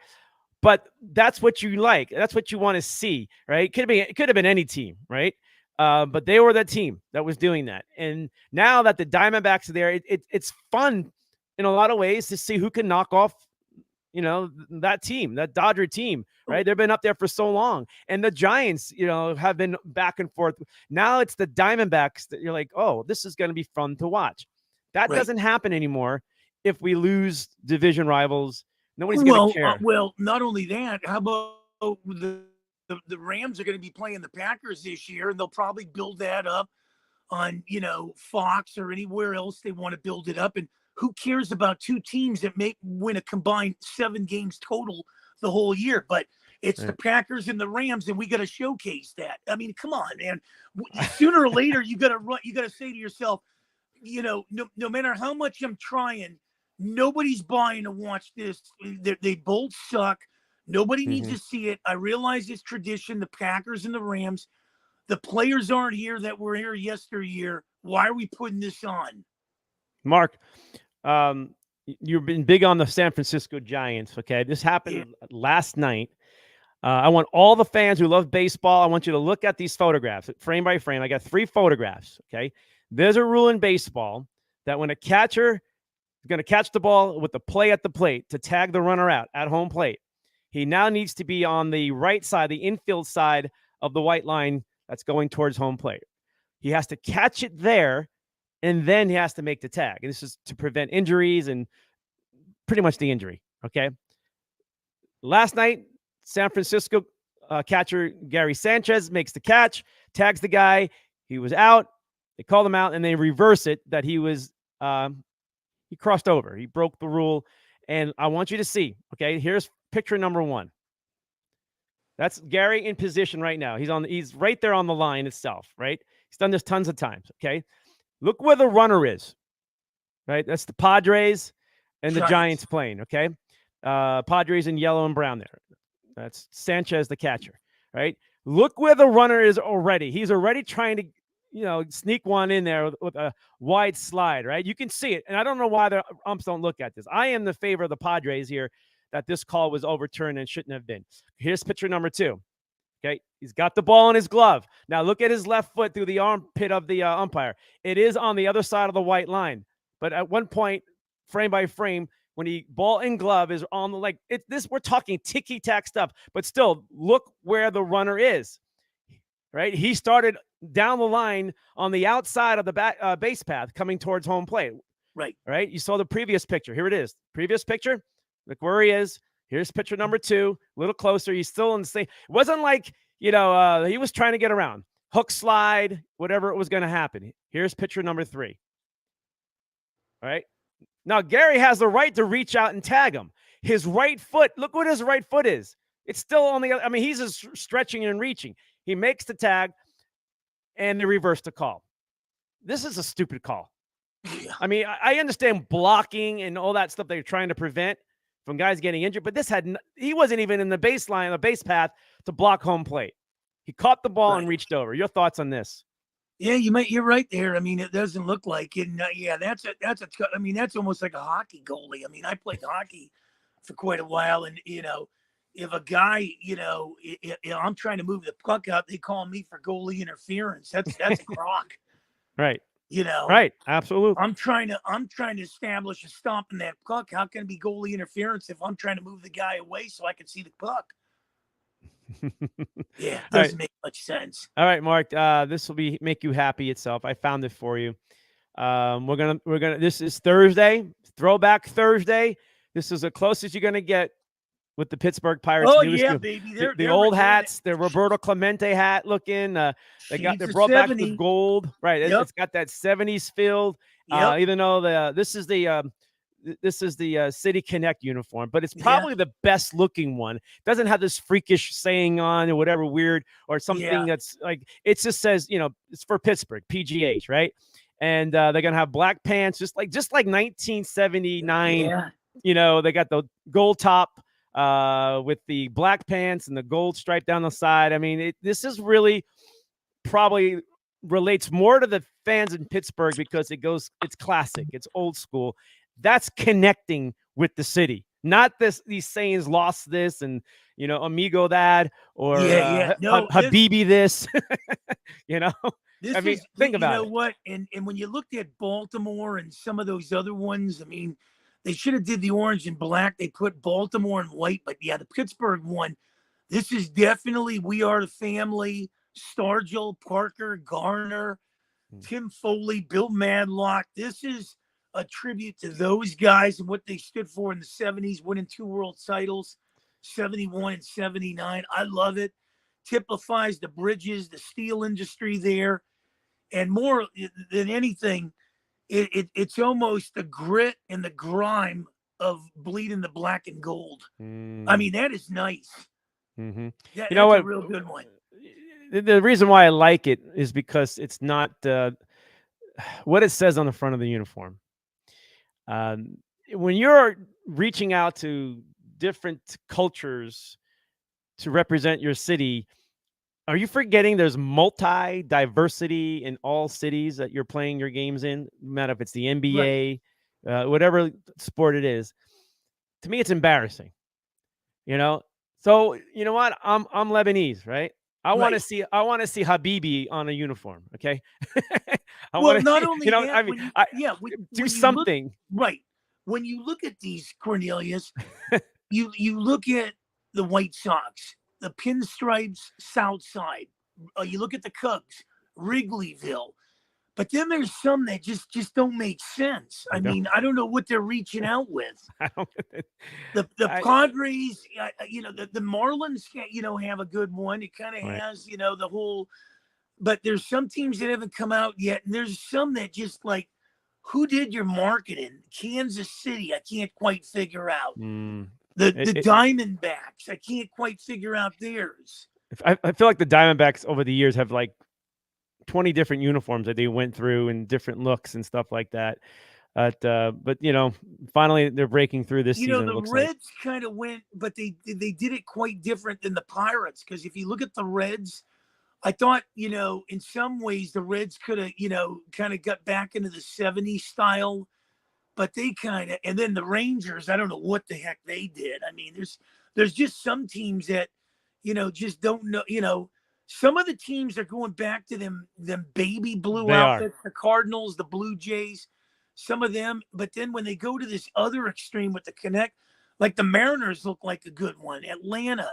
but that's what you like. That's what you want to see, right? It could have been any team, right? But they were the team that was doing that. And now that the Diamondbacks are there, it's fun in a lot of ways to see who can knock off that team, that Dodger team, right? They've been up there for so long. And the Giants, have been back and forth. Now it's the Diamondbacks that you're like, oh, this is going to be fun to watch. That doesn't happen anymore if we lose division rivals. Nobody's going to care. Well, not only that, how about the Rams are going to be playing the Packers this year, and they'll probably build that up on, Fox or anywhere else they want to build it up. And who cares about two teams that may win a combined 7 games total the whole year? But it's the Packers and the Rams, and we got to showcase that. I mean, come on, man. Sooner or later, you got to say to yourself, no matter how much I'm trying, nobody's buying to watch this. They both suck. Nobody needs to see it. I realize it's tradition, the Packers and the Rams. The players aren't here that were here yesteryear. Why are we putting this on? Mark, you've been big on the San Francisco Giants, okay? This happened last night. I want all the fans who love baseball, I want you to look at these photographs, frame by frame. I got 3 photographs, okay? There's a rule in baseball that when a catcher is going to catch the ball with the play at the plate to tag the runner out at home plate, he now needs to be on the right side, the infield side of the white line that's going towards home plate. He has to catch it there, and then he has to make the tag. And this is to prevent injuries and pretty much the injury, okay? Last night, San Francisco catcher Gary Sanchez makes the catch, tags the guy. He was out. They called him out, and they reverse it that he was he crossed over. He broke the rule. And I want you to see, okay, here's picture number 1. That's Gary in position right now. He's right there on the line itself, right? He's done this tons of times, okay? Look where the runner is, right? That's the Padres and the Giants playing, okay? Padres in yellow and brown there. That's Sanchez, the catcher, right? Look where the runner is already. He's already trying to, sneak one in there with a wide slide, right? You can see it. And I don't know why the umps don't look at this. I am the favor of the Padres here that this call was overturned and shouldn't have been. Here's pitcher number 2. Okay, he's got the ball in his glove. Now look at his left foot through the armpit of the umpire. It is on the other side of the white line. But at one point, frame by frame, when he ball and glove is on the this we're talking ticky-tack stuff. But still, look where the runner is. Right, he started down the line on the outside of the base path, coming towards home plate. Right. You saw the previous picture. Here it is. Previous picture. Look where he is. Here's pitcher number 2, a little closer. He's still in the same. It wasn't like, he was trying to get around. Hook slide, whatever it was going to happen. Here's pitcher number 3. All right. Now, Gary has the right to reach out and tag him. His right foot, look what his right foot is. It's still on the other. I mean, he's just stretching and reaching. He makes the tag, and they reverse the call. This is a stupid call. I mean, I understand blocking and all that stuff they're trying to prevent from guys getting injured, but he wasn't even in the baseline, the base path to block home plate. He caught the ball and reached over. Your thoughts on this? Yeah, you're right there. I mean, it doesn't look like it. And, I mean, that's almost like a hockey goalie. I mean, I played hockey for quite a while, and if a guy, I'm trying to move the puck out, they call me for goalie interference. That's crock. Right. Right. Absolutely. I'm trying to establish a stomp in that puck. How can it be goalie interference if I'm trying to move the guy away so I can see the puck? Yeah, it doesn't make much sense. All right, Mark. This will make you happy itself. I found it for you. We're gonna. This is Thursday, Throwback Thursday. This is the closest you're gonna get with the Pittsburgh Pirates. Oh yeah, baby. The old hats, the Roberto Clemente hat looking. They brought back the gold. Right. Yep. It's got that 70s feel. Yep. Even though this is the City Connect uniform, but it's probably the best looking one. It doesn't have this freakish saying on or whatever weird or something that's like, it just says, it's for Pittsburgh, PGH, right? And they're going to have black pants, just like 1979. Yeah. They got the gold top with the black pants and the gold stripe down the side. I mean, this is really probably relates more to the fans in Pittsburgh because it's classic, it's old school. That's connecting with the city, not these sayings, lost this and amigo that or Habibi this. I mean, think about it. You know what? And when you looked at Baltimore and some of those other ones, I mean, they should have did the orange and black. They put Baltimore in white, but yeah, the Pittsburgh one. This is definitely We Are the Family. Stargell, Parker, Garner, Tim Foley, Bill Madlock. This is a tribute to those guys and what they stood for in the 70s, winning 2 world titles, 71 and 79. I love it. Typifies the bridges, the steel industry there. And more than anything, it's almost the grit and the grime of bleeding the black and gold. I mean, that is nice. Mm-hmm. That's a real good one. The reason why I like it is because it's not what it says on the front of the uniform. When you're reaching out to different cultures to represent your city, are you forgetting there's multi-diversity in all cities that you're playing your games in? No matter if it's the NBA, whatever sport it is. To me, it's embarrassing. So you know what? I'm Lebanese, right? I want to see Habibi on a uniform. Okay. Not only do something. When you look at these, Cornelius, you look at the White Sox, the Pinstripes, South Side. You look at the Cubs, Wrigleyville. But then there's some that just don't make sense. I mean, I don't know what they're reaching out with. The Padres, the Marlins, have a good one. It kind of has, the whole. But there's some teams that haven't come out yet, and there's some that just like, who did your marketing? Kansas City, I can't quite figure out. The Diamondbacks, I can't quite figure out theirs. I feel like the Diamondbacks over the years have like 20 different uniforms that they went through and different looks and stuff like that. But finally they're breaking through this You know, season. It the looks like. Reds kind of went, but they did it quite different than the Pirates. Because if you look at the Reds, I thought, in some ways the Reds could have, kind of got back into the '70s style, but they kind of, and then the Rangers, I don't know what the heck they did. I mean, there's just some teams that, just don't know, some of the teams are going back to them baby blue They are. outfits, the Cardinals, the Blue Jays, some of them. But then when they go to this other extreme with the Connect, like the Mariners look like a good one. Atlanta,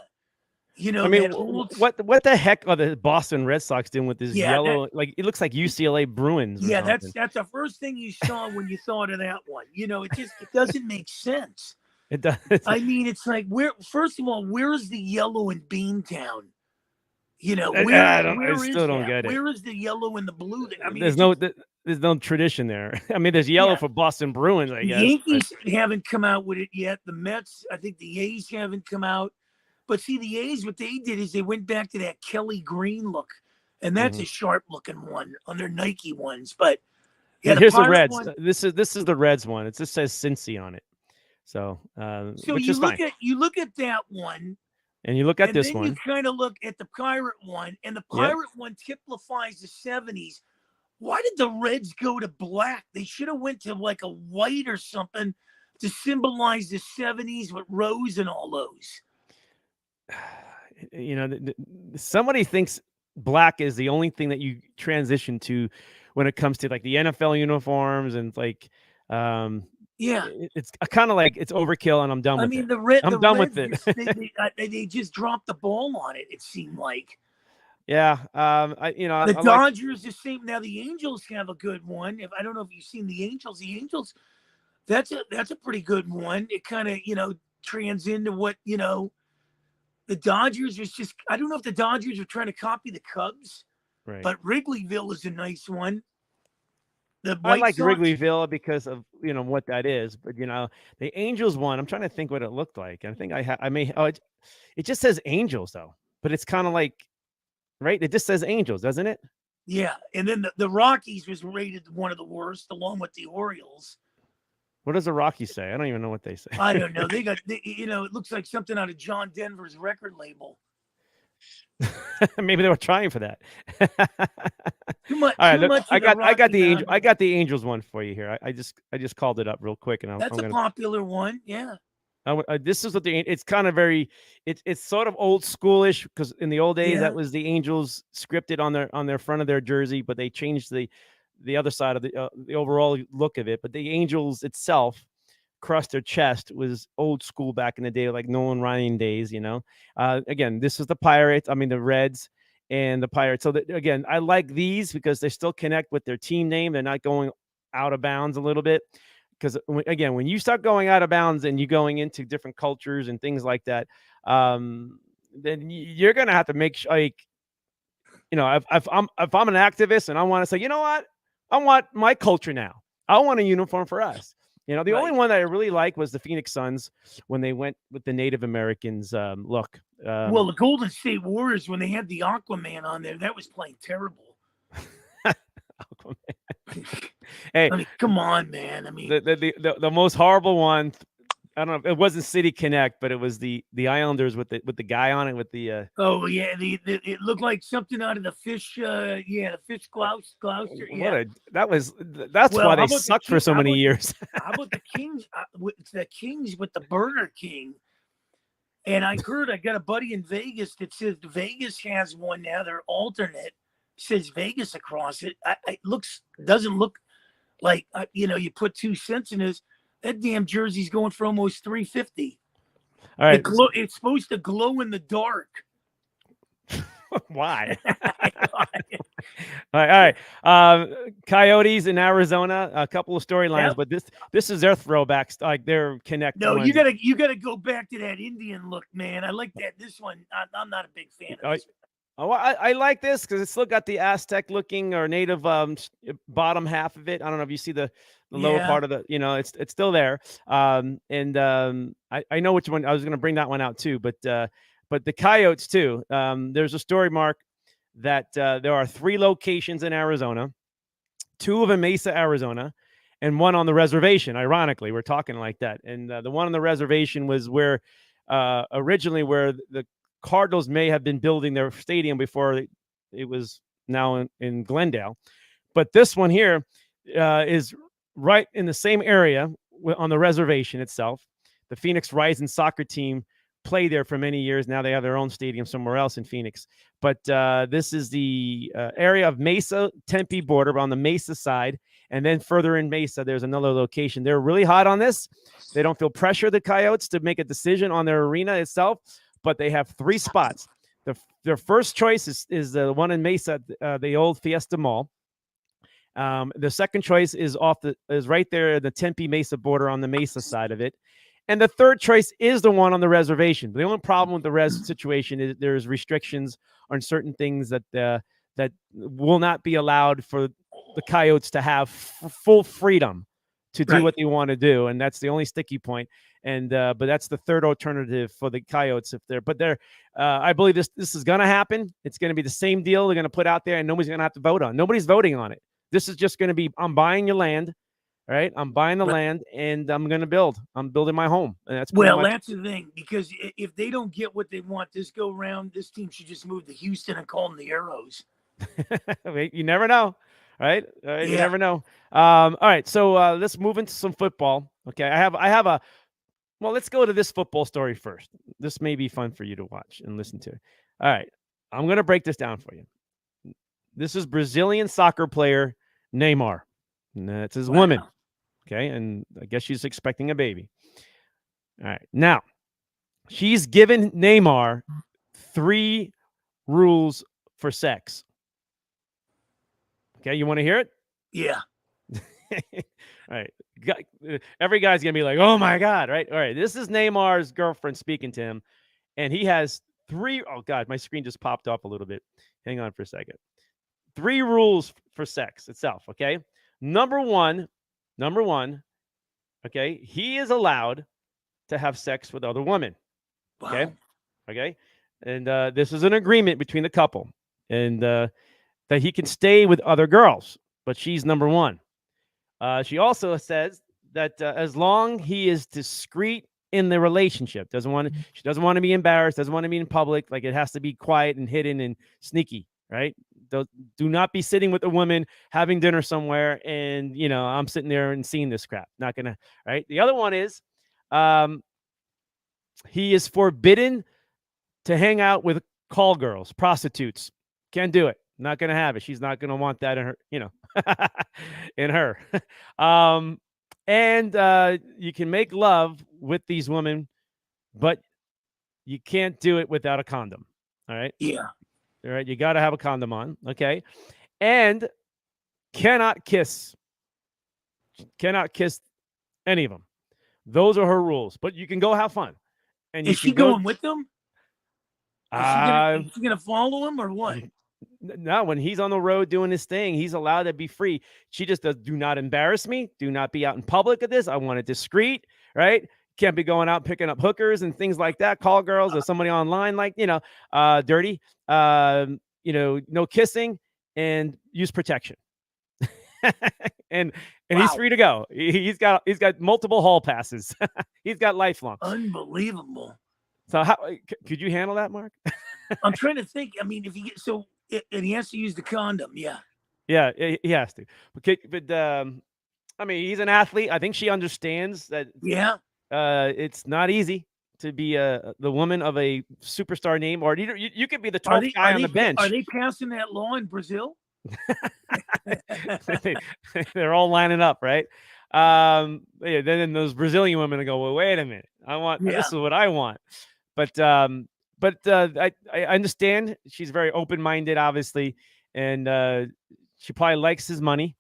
I mean, that old, what the heck are the Boston Red Sox doing with this yeah, yellow? Like it looks like UCLA Bruins or yeah, something. that's the first thing you saw when you thought of that one. It doesn't make sense. It does. I mean, it's like first of all, where is the yellow in Beantown? I still don't get it. Where is the yellow and the blue? I mean, There's no tradition there. I mean, there's yellow for Boston Bruins, I the guess. Yankees haven't come out with it yet. The Mets, I think the A's haven't come out. But see, the A's, what they did is they went back to that Kelly green look, and that's a sharp looking one on their Nike ones. But yeah, here's the Reds. One, this is the Reds one. It just says Cnty on it. So which you is fine. You look at that one. And you look at this one. You kind of look at the Pirate one, and the Pirate one typifies the '70s. Why did the Reds go to black? They should have went to like a white or something to symbolize the '70s with Rose and all those. Somebody thinks black is the only thing that you transition to when it comes to like the NFL uniforms and like it's kind of like it's overkill, and I'm done with it. I'm done with it. They just dropped the ball on it. It seemed like. Yeah, the Dodgers the same. Now the Angels have a good one. I don't know if you've seen the Angels. The Angels, that's a pretty good one. It kind of trans into what the Dodgers was just. I don't know if the Dodgers were trying to copy the Cubs, right? But Wrigleyville is a nice one. I like Wrigleyville because of what that is, but the Angels one. I'm trying to think what it looked like. I think it just says Angels though, but it's kind of like, right? It just says Angels, doesn't it? Yeah, and then the Rockies was rated one of the worst, along with the Orioles. What does the Rockies say? I don't even know what they say. I don't know. It looks like something out of John Denver's record label. Maybe they were trying for that. Too much. All right, look, I got the Angels one for you here. I just called it up real quick, and that's a popular one. Yeah. This is what it's kind of it's sort of old schoolish because in the old days that was the Angels scripted on their front of their jersey, but they changed the other side of the overall look of it. But the Angels itself, across their chest, was old school back in the day, like Nolan Ryan days. Again, this is the Pirates. I mean the Reds and the Pirates. So again, I like these because they still connect with their team name. They're not going out of bounds a little bit. Because again, when you start going out of bounds and you're going into different cultures and things like that, then you're gonna have to make sure, like, if I'm an activist and I want to say, you know what, I want my culture now. I want a uniform for us. The only one that I really like was the Phoenix Suns when they went with the Native Americans look. Well, the Golden State Warriors, when they had the Aquaman on there, that was playing terrible. Hey, I mean, come on, man. I mean, the most horrible one. I don't know. It wasn't City Connect, but it was the Islanders with the guy on it with the. Oh yeah, it looked like something out of the fish. The fish Gloucester. Yeah. That's why they sucked for so many years. How about the Kings? The Kings with the Burger King. And I got a buddy in Vegas that says Vegas has one now. Their alternate says Vegas across it. It doesn't look like you put 2 cents in this. That damn jersey's going for almost $350. All right, it's supposed to glow in the dark. Why? All right. Coyotes in Arizona, a couple of storylines, but this is their throwbacks, like their connect. No, you gotta go back to that Indian look, man. I like that. This one, I'm not a big fan of this. Oh, I like this because it's still got the Aztec looking or native bottom half of it. I don't know if you see the lower part of the, it's still there. I know which one I was going to bring that one out too, but the Coyotes too. There's a story, Mark, that there are 3 locations in Arizona, 2 of them Mesa, Arizona, and one on the reservation. Ironically, we're talking like that. And the one on the reservation was where originally where the Cardinals may have been building their stadium before it was now in Glendale. But this one here is right in the same area on the reservation itself. The Phoenix Rising soccer team played there for many years. Now they have their own stadium somewhere else in Phoenix. But this is the area of Mesa, Tempe border on the Mesa side. And then further in Mesa, there's another location. They're really hot on this. They don't feel pressure, the Coyotes, to make a decision on their arena itself, but they have 3 spots. Their first choice is the one in Mesa, the old Fiesta Mall. The second choice is right there at the Tempe Mesa border on the Mesa side of it. And the third choice is the one on the reservation. The only problem with the res situation is there's restrictions on certain things that will not be allowed for the Coyotes to have full freedom to do what they want to do, and that's the only sticky point. And but that's the third alternative for the Coyotes I believe this is going to happen. It's going to be the same deal they're going to put out there, and nobody's going to have to vote on. Nobody's voting on it. This is just going to be, I'm buying your land. Right, I'm buying the land, and I'm going to build. I'm building my home, and that's that's the thing. Because if they don't get what they want this go round, this team should just move to Houston and call them the Arrows. You never know, right? You never know. All right, so let's move into some football. Okay, I have a. Well, let's go to this football story first. This may be fun for you to watch and listen to. All right, I'm going to break this down for you. This is Brazilian soccer player Neymar. And that's his woman. Okay, and I guess she's expecting a baby. All right, now she's given Neymar 3 rules for sex. Okay, you want to hear it? Yeah. All right. Every guy's going to be like, oh, my God, right? All right, this is Neymar's girlfriend speaking to him, and he has 3. Oh, God, my screen just popped off a little bit. Hang on for a second. 3 rules for sex itself, okay? Number one, okay, he is allowed to have sex with other women. Okay. Wow. Okay. And this is an agreement between the couple, and that he can stay with other girls, but she's number 1. She also says that as long he is discreet in the relationship, she doesn't want to be embarrassed, doesn't want to be in public, like it has to be quiet and hidden and sneaky, right? Do not be sitting with a woman having dinner somewhere and, I'm sitting there and seeing this crap. Not gonna, right? The other one is he is forbidden to hang out with call girls, prostitutes. Can't do it. Not gonna have it. She's not gonna want that in her, in her. And you can make love with these women, but you can't do it without a condom. All right. Yeah. All right, you got to have a condom on, okay? And cannot kiss any of them. Those are her rules, but you can go have fun. And is she going with them? Is she gonna follow him or what? No, when he's on the road doing his thing, he's allowed to be free. She just does, do not embarrass me. Do not be out in public with this. I want it discreet, right? Can't be going out picking up hookers and things like that, call girls or somebody online, like, dirty, no kissing, and use protection. and he's free to go. He's got multiple hall passes. He's got lifelong. Unbelievable. So how could you handle that, Mark? I'm trying to think. I mean, if he gets and he has to use the condom, yeah, he has to. But I mean, he's an athlete. I think she understands that. Yeah. It's not easy to be the woman of a superstar name, or you could be the 12th guy on the bench. Are they passing that law in Brazil? They're all lining up, right? Then those Brazilian women go, well, wait a minute, this is what I want. But I understand she's very open-minded, obviously, and she probably likes his money,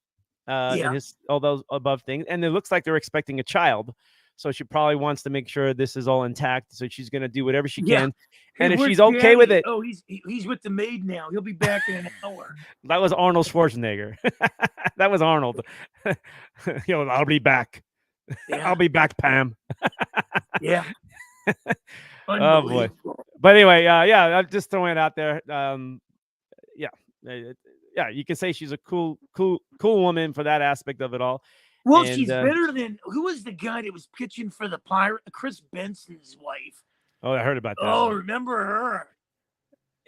and all those above things, and it looks like they're expecting a child. So she probably wants to make sure this is all intact. So she's going to do whatever she can. And if she's okay with it. Oh, he's with the maid now. He'll be back in an hour. That was Arnold Schwarzenegger. That was Arnold. I'll be back. Yeah. I'll be back, Pam. Yeah. Oh, boy. But anyway, I'm just throwing it out there. You can say she's a cool woman for that aspect of it all. Well, And she's better than who was the guy that was pitching for the Pirate? Chris Benson's wife. oh, I heard about that. Oh, remember her?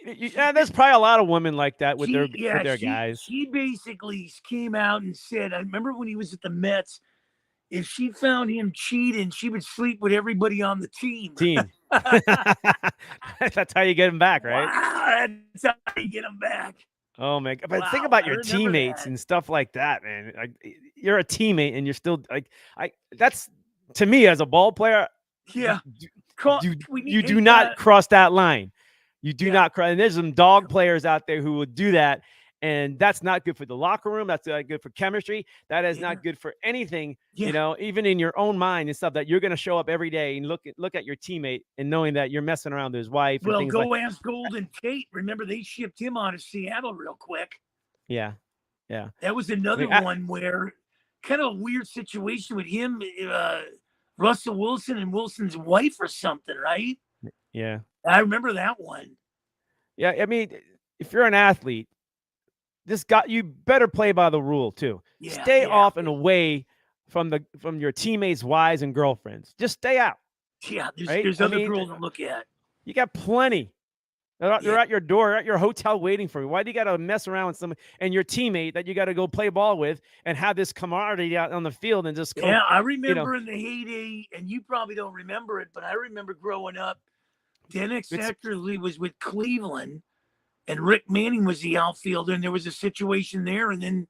Yeah, there's probably a lot of women like that with their She guys. basically came out and said, I remember when he was at the Mets, if she found him cheating, she would sleep with everybody on the team. That's how you get him back, right? Wow, that's how you get him back. Oh man, but Wow, think about I your remember teammates that. and stuff like that, man. Like, you're a teammate and you're still like, that's to me as a ball player. Yeah. You do not cross that line. You do not cross. And there's some dog players out there who will do that. And that's not good for the locker room. That's not good for chemistry. That is not good for anything, you know, even in your own mind and stuff, that you're going to show up every day and look at your teammate and knowing that you're messing around with his wife. Well, and things go like ask Golden Tate. Remember, they shipped him out of Seattle real quick. Yeah. That was another one where kind of a weird situation with him, Russell Wilson and Wilson's wife or something, right? Yeah. I remember that one. Yeah. I mean, if you're an athlete, you better play by the rule too. Stay off and away from your teammates' wives and girlfriends. Just stay out. Yeah, there's other girls to look at. You got plenty. They're at your door, at your hotel waiting for you. Why do you got to mess around with someone and your teammate that you got to go play ball with and have this camaraderie out on the field and just go? Yeah, I remember in the heyday, and you probably don't remember it, but I remember growing up, Dennis Eckersley was with Cleveland, and Rick Manning was the outfielder, and there was a situation there, and then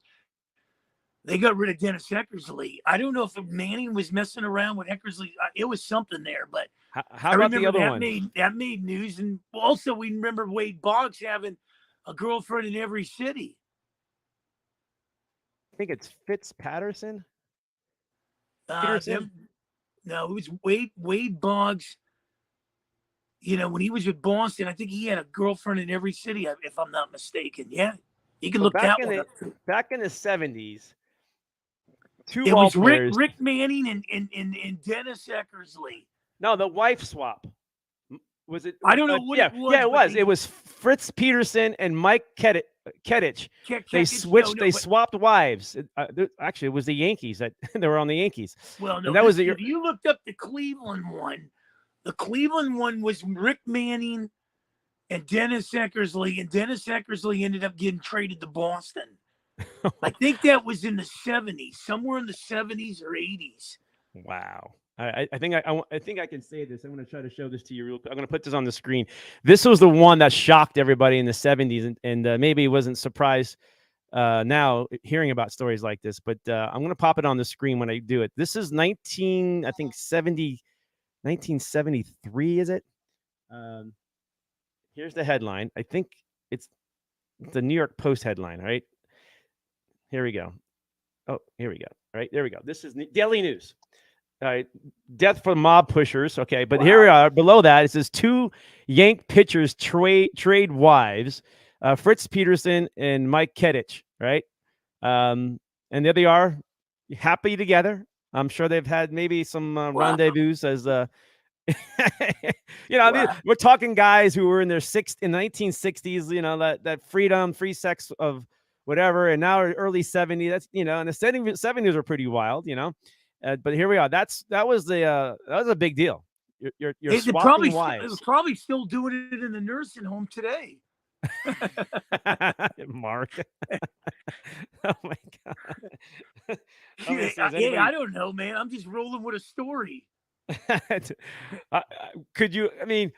they got rid of Dennis Eckersley. I don't know if Manning was messing around with Eckersley. It was something there, but how about the other one? That made news, and also we remember Wade Boggs having a girlfriend in every city. I think it's Patterson. No, it was Wade Boggs. You know, when he was with Boston, I think he had a girlfriend in every city, if I'm not mistaken. Yeah, you can look that one up. Back in the 70s, it was Rick Manning and Dennis Eckersley. No, the wife swap. Was it? I don't know what it was. Yeah, it was. It was Fritz Peterson and Mike Kedich. They switched. They swapped wives. Actually, it was the Yankees that they were on the Yankees. Well, no, that was if you looked up the Cleveland one. The Cleveland one was Rick Manning and Dennis Eckersley, and Dennis Eckersley ended up getting traded to Boston. I think that was in the 70s, somewhere in the 70s or 80s. Wow. I think I can say this. I'm going to try to show this to you real quick. I'm going to put this on the screen. This was the one that shocked everybody in the 70s, and maybe wasn't surprised now hearing about stories like this. But I'm going to pop it on the screen when I do it. This is 1973, is it? Here's the headline. I think it's the New York Post headline, right? Here we go. Oh, here we go. Right, there we go. This is Daily News. All right, death for mob pushers. Okay, but here we are. Below that, it says 2 Yank pitchers trade wives, Fritz Peterson and Mike Kedich. Right, and there they are, happy together. I'm sure they've had maybe some rendezvous as we're talking guys who were in their 1960s. You know, that freedom, free sex of whatever, and now early 70s. That's and the 70s were pretty wild. But here we are. That was a big deal. You're swapping wives. It was probably still doing it in the nursing home today. Mark. Oh my God. I don't know, man. I'm just rolling with a story. Could you? I mean,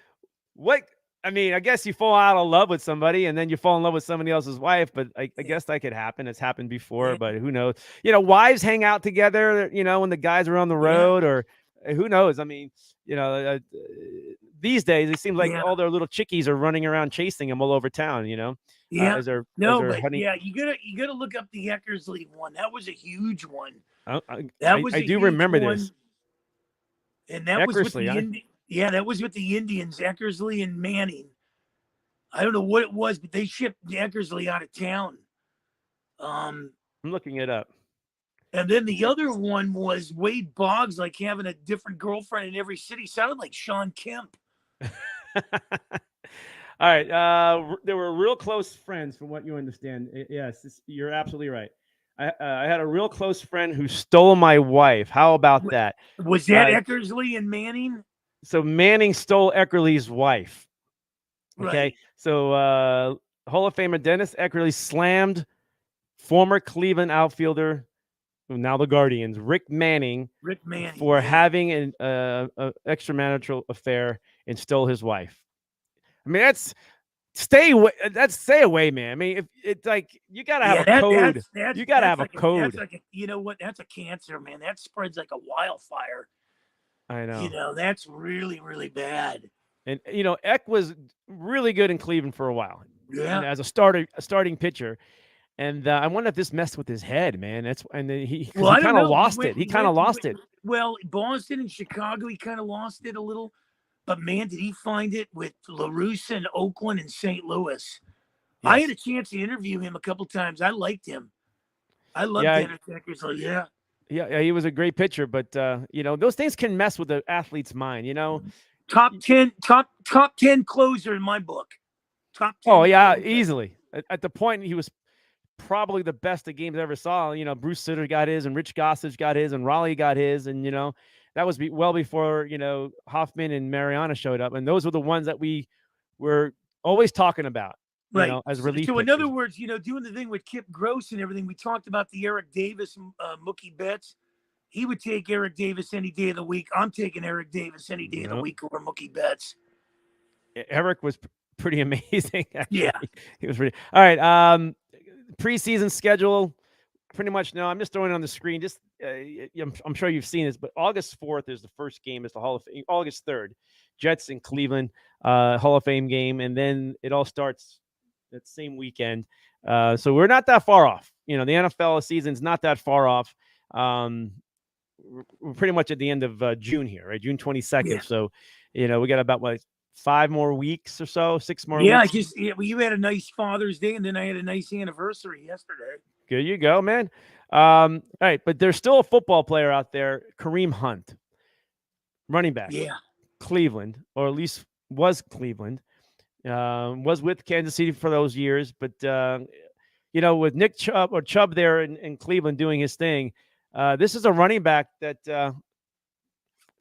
what? I mean, I guess you fall out of love with somebody and then you fall in love with somebody else's wife, but I guess that could happen. It's happened before, but who knows? Wives hang out together, when the guys are on the road, or who knows? I mean, these days it seems like all their little chickies are running around chasing them all over town, Yeah. You gotta look up the Eckersley one. That was a huge one. I do remember this. And that was with the that was with the Indians, Eckersley and Manning. I don't know what it was, but they shipped Eckersley out of town. I'm looking it up. And then the other one was Wade Boggs, like having a different girlfriend in every city. Sounded like Sean Kemp. All right. They were real close friends, from what you understand. Yes, you're absolutely right. I had a real close friend who stole my wife. How about that? Was that Eckersley and Manning? So Manning stole Eckersley's wife. Okay, Right. so Hall of Famer Dennis Eckersley slammed former Cleveland outfielder, now the Guardians, Rick Manning, for having an extramarital affair and stole his wife. I mean, stay away, man. I mean, if it's like you gotta have a code. You gotta have a code. That's like you know what? That's a cancer, man. That spreads like a wildfire. I know. You know, that's really, really bad. And Eck was really good in Cleveland for a while. Yeah. As a starting pitcher. And I wonder if this messed with his head, man. He kind of lost it. He kind of lost it. Well, Boston and Chicago, he kind of lost it a little. But man, did he find it with LaRussa in Oakland and St. Louis? Yes. I had a chance to interview him a couple times. I liked him. I loved Dennis Eckersley. Yeah. Yeah, he was a great pitcher, but those things can mess with the athlete's mind. Top 10 closer in my book. Top 10. Oh yeah, easily. At the point he was probably the best the game's ever saw. Bruce Sutter got his, and Rich Gossage got his, and Raleigh got his, and that was well before Hoffman and Mariana showed up, and those were the ones that we were always talking about, right? As relief. So in other words, doing the thing with Kip Gross and everything, we talked about the Eric Davis, Mookie Betts. He would take Eric Davis any day of the week. I'm taking Eric Davis any day of the week over Mookie Betts. Eric was pretty amazing. Actually. Yeah, he was pretty. All right. Preseason schedule, pretty much. No, I'm just throwing it on the screen. Just I'm sure you've seen this, but August 4th is the first game. It's the Hall of Fame. August 3rd, Jets in Cleveland, Hall of Fame game, and then it all starts that same weekend. So we're not that far off. The NFL season's not that far off. We're pretty much at the end of June here, right? June 22nd. Yeah. So, we got about 5 more weeks or so, 6 more weeks. You had a nice Father's Day, and then I had a nice anniversary yesterday. Good you go, man. All right, but there's still a football player out there, Kareem Hunt, running back. Yeah. Cleveland, or at least was Cleveland. Was with Kansas City for those years, but with Nick Chubb there in Cleveland doing his thing, this is a running back that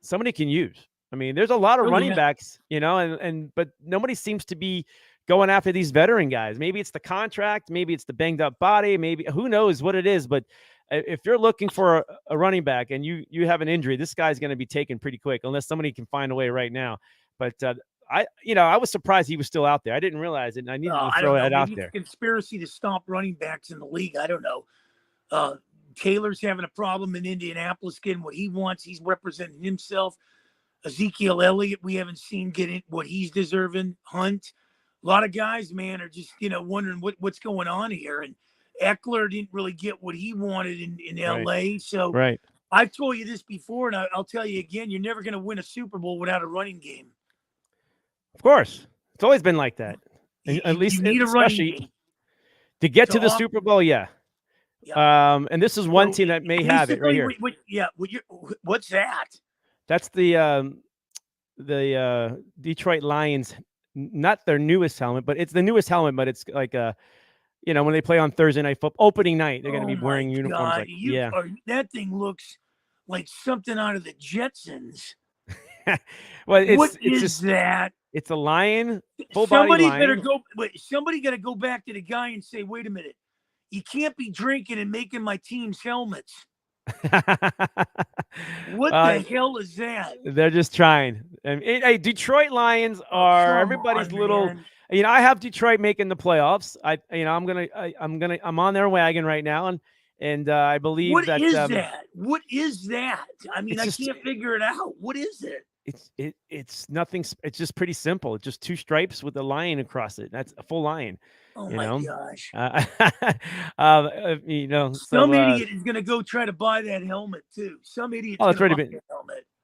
somebody can use. I mean, there's a lot of running backs, but nobody seems to be going after these veteran guys. Maybe it's the contract, maybe it's the banged up body, maybe who knows what it is. But if you're looking for a running back and you have an injury, this guy's going to be taken pretty quick unless somebody can find a way right now. But I was surprised he was still out there. I didn't realize it, and I needed to throw that out there. Conspiracy to stop running backs in the league. I don't know. Taylor's having a problem in Indianapolis getting what he wants. He's representing himself. Ezekiel Elliott, we haven't seen getting what he's deserving. Hunt, a lot of guys, man, are just wondering what's going on here. And Eckler didn't really get what he wanted in LA. So I've told you this before, and I'll tell you again: you're never going to win a Super Bowl without a running game. Of course, it's always been like that. At least, you need a running game to get to the Super Bowl. Yeah. And this is one team that may have it right here. What's that? That's the Detroit Lions, not their newest helmet, but it's the newest helmet. But it's like when they play on Thursday night football, opening night, they're going to be wearing uniforms. That thing looks like something out of the Jetsons. Well, what is that? It's a lion, full body lion. Somebody got to go back to the guy and say, "Wait a minute, you can't be drinking and making my team's helmets." What the hell is that? They're just trying. Hey, Detroit Lions are everybody's little. Man. I have Detroit making the playoffs. I'm on their wagon right now, and I believe what is that? What is that? I mean, I can't figure it out. What is it? It's nothing. It's just pretty simple. It's just 2 stripes with a lion across it. That's a full lion. Oh my gosh! Some idiot is going to go try to buy that helmet too. Some idiot. Oh, it's already been.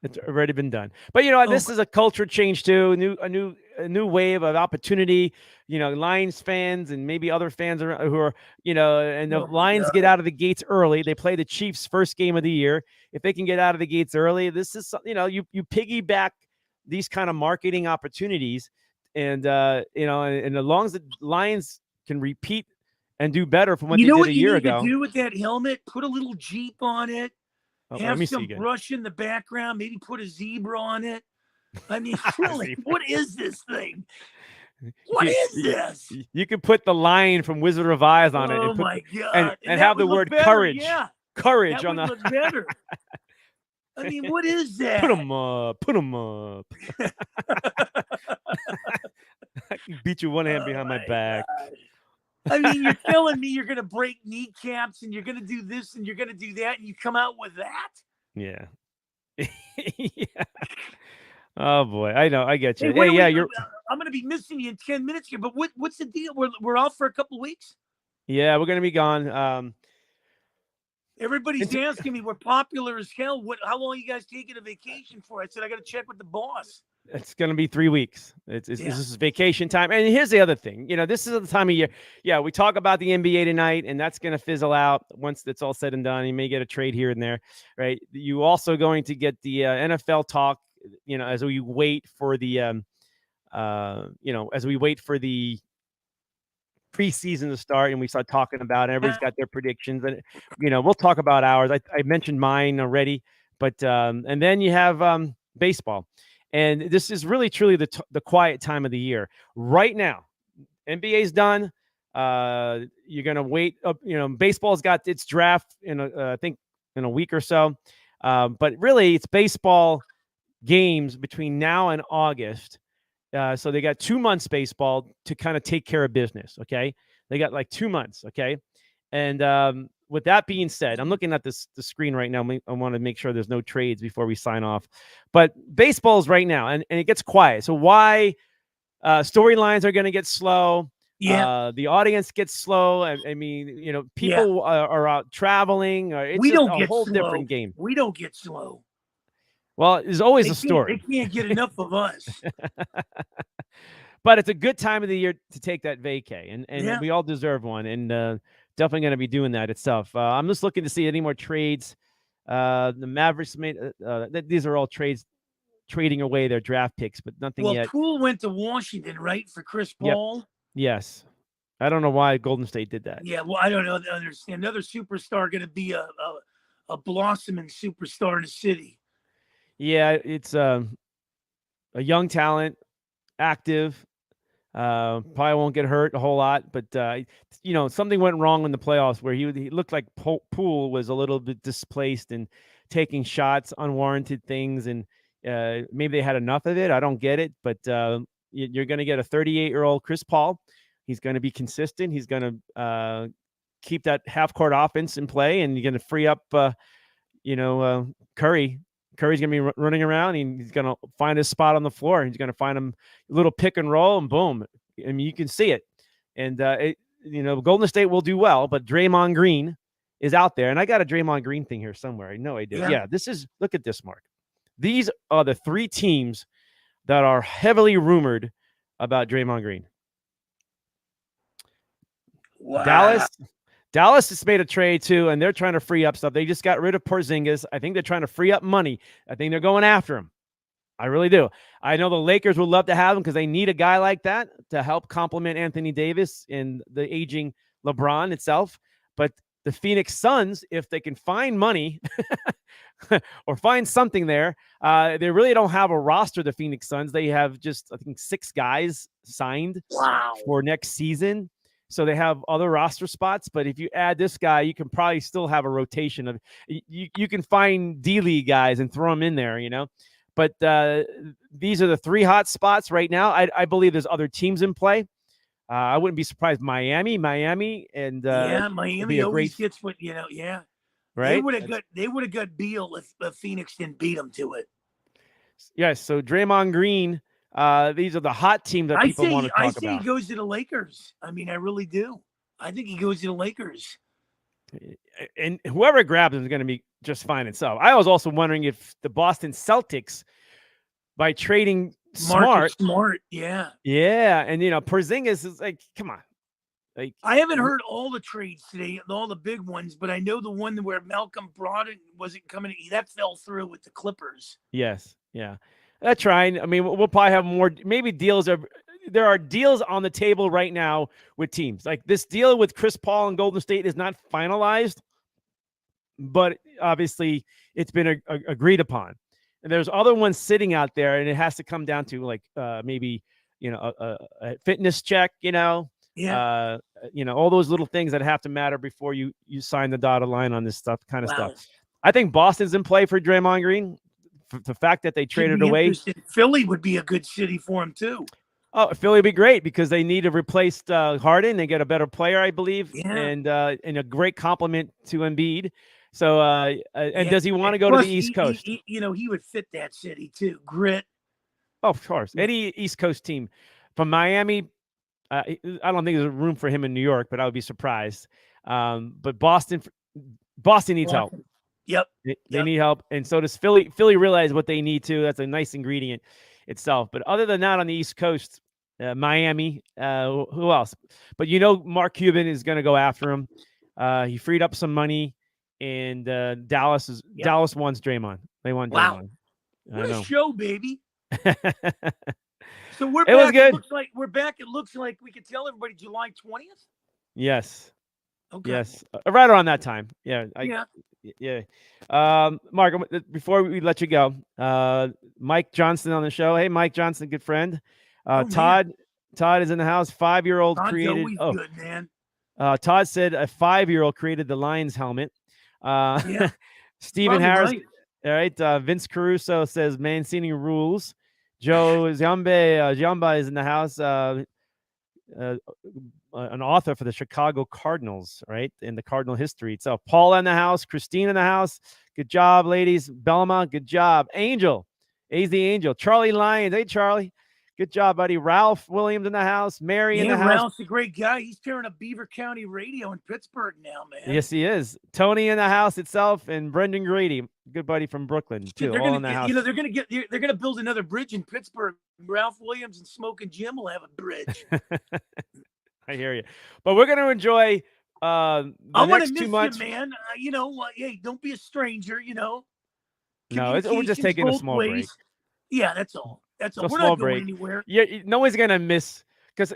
It's already been done. But this is a culture change too. A new wave of opportunity. Lions fans and maybe other fans who are and the Lions get out of the gates early. They play the Chiefs first game of the year. If they can get out of the gates early, this is you piggyback these kind of marketing opportunities. And and as long as the Lions can repeat and do better from what You they know did what a you year need ago. to do with that helmet? Put a little Jeep on it. Oh, let Have me see some again. brush in the background. Maybe put a zebra on it. I mean, really, Zebra. what is this thing? What is this? You could put the lion from Wizard of Oz on it Oh and put my God. and that have would the look word better. courage. Yeah. Courage That on would the look better. I mean, what is that? put them up. Put them up. I can beat you one hand behind my back. God. I mean, you're telling me you're going to break kneecaps and you're going to do this and you're going to do that, and you come out with that? Yeah. Yeah. Oh boy, I know. I get you. Hey, Yeah, you're. I'm going to be missing you in 10 minutes here, but what's the deal? We're off for a couple of weeks. Yeah, we're gonna be gone. Everybody's asking me, we're popular as hell. How long are you guys taking a vacation for? I said, I got to check with the boss. It's going to be 3 weeks. This is vacation time. And here's the other thing. This is the time of year. Yeah, we talk about the NBA tonight, and that's going to fizzle out once it's all said and done. You may get a trade here and there, right? You also going to get the NFL talk, as we wait for the, as we wait for the preseason to start and we start talking about it. Everybody's got their predictions, and we'll talk about ours. I mentioned mine already, but and then you have baseball, and this is really truly the quiet time of the year right now. NBA's done. You're gonna wait up. Baseball's got its draft I think in a week or so, but really it's baseball games between now and August. So they got 2 months baseball to kind of take care of business. Okay. They got like 2 months. Okay. And with that being said, I'm looking at the screen right now. I want to make sure there's no trades before we sign off. But baseball's right now, and it gets quiet. So why storylines are going to get slow. Yeah. The audience gets slow. I mean, people are out traveling. It's we just don't a get whole slow. different game. We don't get slow. Well, there's always a story. They can't get enough of us. But it's a good time of the year to take that vacay, and we all deserve one, and definitely going to be doing that itself. I'm just looking to see any more trades. The Mavericks made these are all trading away their draft picks, but nothing yet. Well, Poole went to Washington, right, for Chris Paul? Yep. Yes. I don't know why Golden State did that. Yeah, well, I don't know. Understand another superstar going to be a blossoming superstar in the city. Yeah, it's a young talent, active. Probably won't get hurt a whole lot, but something went wrong in the playoffs where he looked like Poole was a little bit displaced and taking shots, unwarranted things, and maybe they had enough of it. I don't get it, but you're going to get a 38-year-old Chris Paul. He's going to be consistent. He's going to keep that half-court offense in play, and you're going to free up, Curry. Curry's going to be running around, and he's going to find his spot on the floor. He's going to find him a little pick and roll, and boom. I mean, you can see it. And, Golden State will do well, but Draymond Green is out there. And I got a Draymond Green thing here somewhere. I know I did. Yeah, look at this, Mark. These are the 3 teams that are heavily rumored about Draymond Green. Wow. Dallas has made a trade too, and they're trying to free up stuff. They just got rid of Porzingis. I think they're trying to free up money. I think they're going after him. I really do. I know the Lakers would love to have him because they need a guy like that to help complement Anthony Davis and the aging LeBron itself. But the Phoenix Suns, if they can find money or find something there, they really don't have a roster, the Phoenix Suns. They have just, I think, 6 guys signed for next season. So they have other roster spots, but if you add this guy, you can probably still have a rotation of you can find D-League guys and throw them in there, But these are the 3 hot spots right now. I believe there's other teams in play. I wouldn't be surprised. Miami, and Miami always gets what right. They would have got Beal if Phoenix didn't beat them to it. Yes. So Draymond Green. These are the hot teams that people want to talk about. I say he goes to the Lakers. I mean, I really do. I think he goes to the Lakers. And whoever grabs him is going to be just fine itself. I was also wondering if the Boston Celtics, by trading Smart, yeah. Yeah, and Porzingis is like, come on. Like, I haven't heard all the trades today, all the big ones, but I know the one where Malcolm Brogdon wasn't coming. That fell through with the Clippers. Yes, yeah. That's trying. I mean, we'll probably have more. Maybe deals are there are deals on the table right now with teams. Like this deal with Chris Paul and Golden State is not finalized, but obviously it's been agreed upon. And there's other ones sitting out there, and it has to come down to like maybe a fitness check, Yeah. all those little things that have to matter before you sign the dotted line on this stuff, kind of Wow. stuff. I think Boston's in play for Draymond Green. The fact that they traded away. Philly would be a good city for him too. Oh, Philly would be great because they need to replace Harden. They get a better player, I believe, and a great compliment to Embiid. So, does he want to go to the East Coast? He would fit that city too. Grit. Oh, of course. Any East Coast team from Miami. I don't think there's room for him in New York, but I would be surprised. But Boston needs help. Yep. They need help. And so does Philly. Philly realize what they need to. That's a nice ingredient itself. But other than that, on the East Coast, Miami, who else? But Mark Cuban is going to go after him. He freed up some money, and Dallas wants Draymond. They want Draymond. What a show, baby. So we're it back. Was good. It looks like we're back. It looks like we can tell everybody July 20th. Yes. Okay. Yes. Right around that time. Yeah. Yeah. Mark, before we let you go, Mike Johnson on the show. Hey, Mike Johnson, good friend. Todd is in the house. 5-year-old Todd's created. Always good, man. Todd said a 5-year-old created the Lions helmet. Stephen Harris. Right. All right. Vince Caruso says Mancini rules. Joe Ziamba is in the house. An author for the Chicago Cardinals, right? In the Cardinal history itself. Paul in the house. Christine in the house. Good job, ladies. Belma, good job. Angel. A's the Angel. Charlie Lyons. Hey, Charlie. Good job, buddy. Ralph Williams in the house. Mary in the house. Ralph's a great guy. He's tearing up Beaver County radio in Pittsburgh now, man. Yes, he is. Tony in the house itself, and Brendan Grady, good buddy from Brooklyn too. All in the house. They're gonna build another bridge in Pittsburgh. Ralph Williams and Smoking Jim will have a bridge. I hear you, but we're gonna enjoy the next 2 months, man. Hey, don't be a stranger. No, we're just taking a small break. Yeah, that's all. That's all. We're not going anywhere. No one's gonna miss because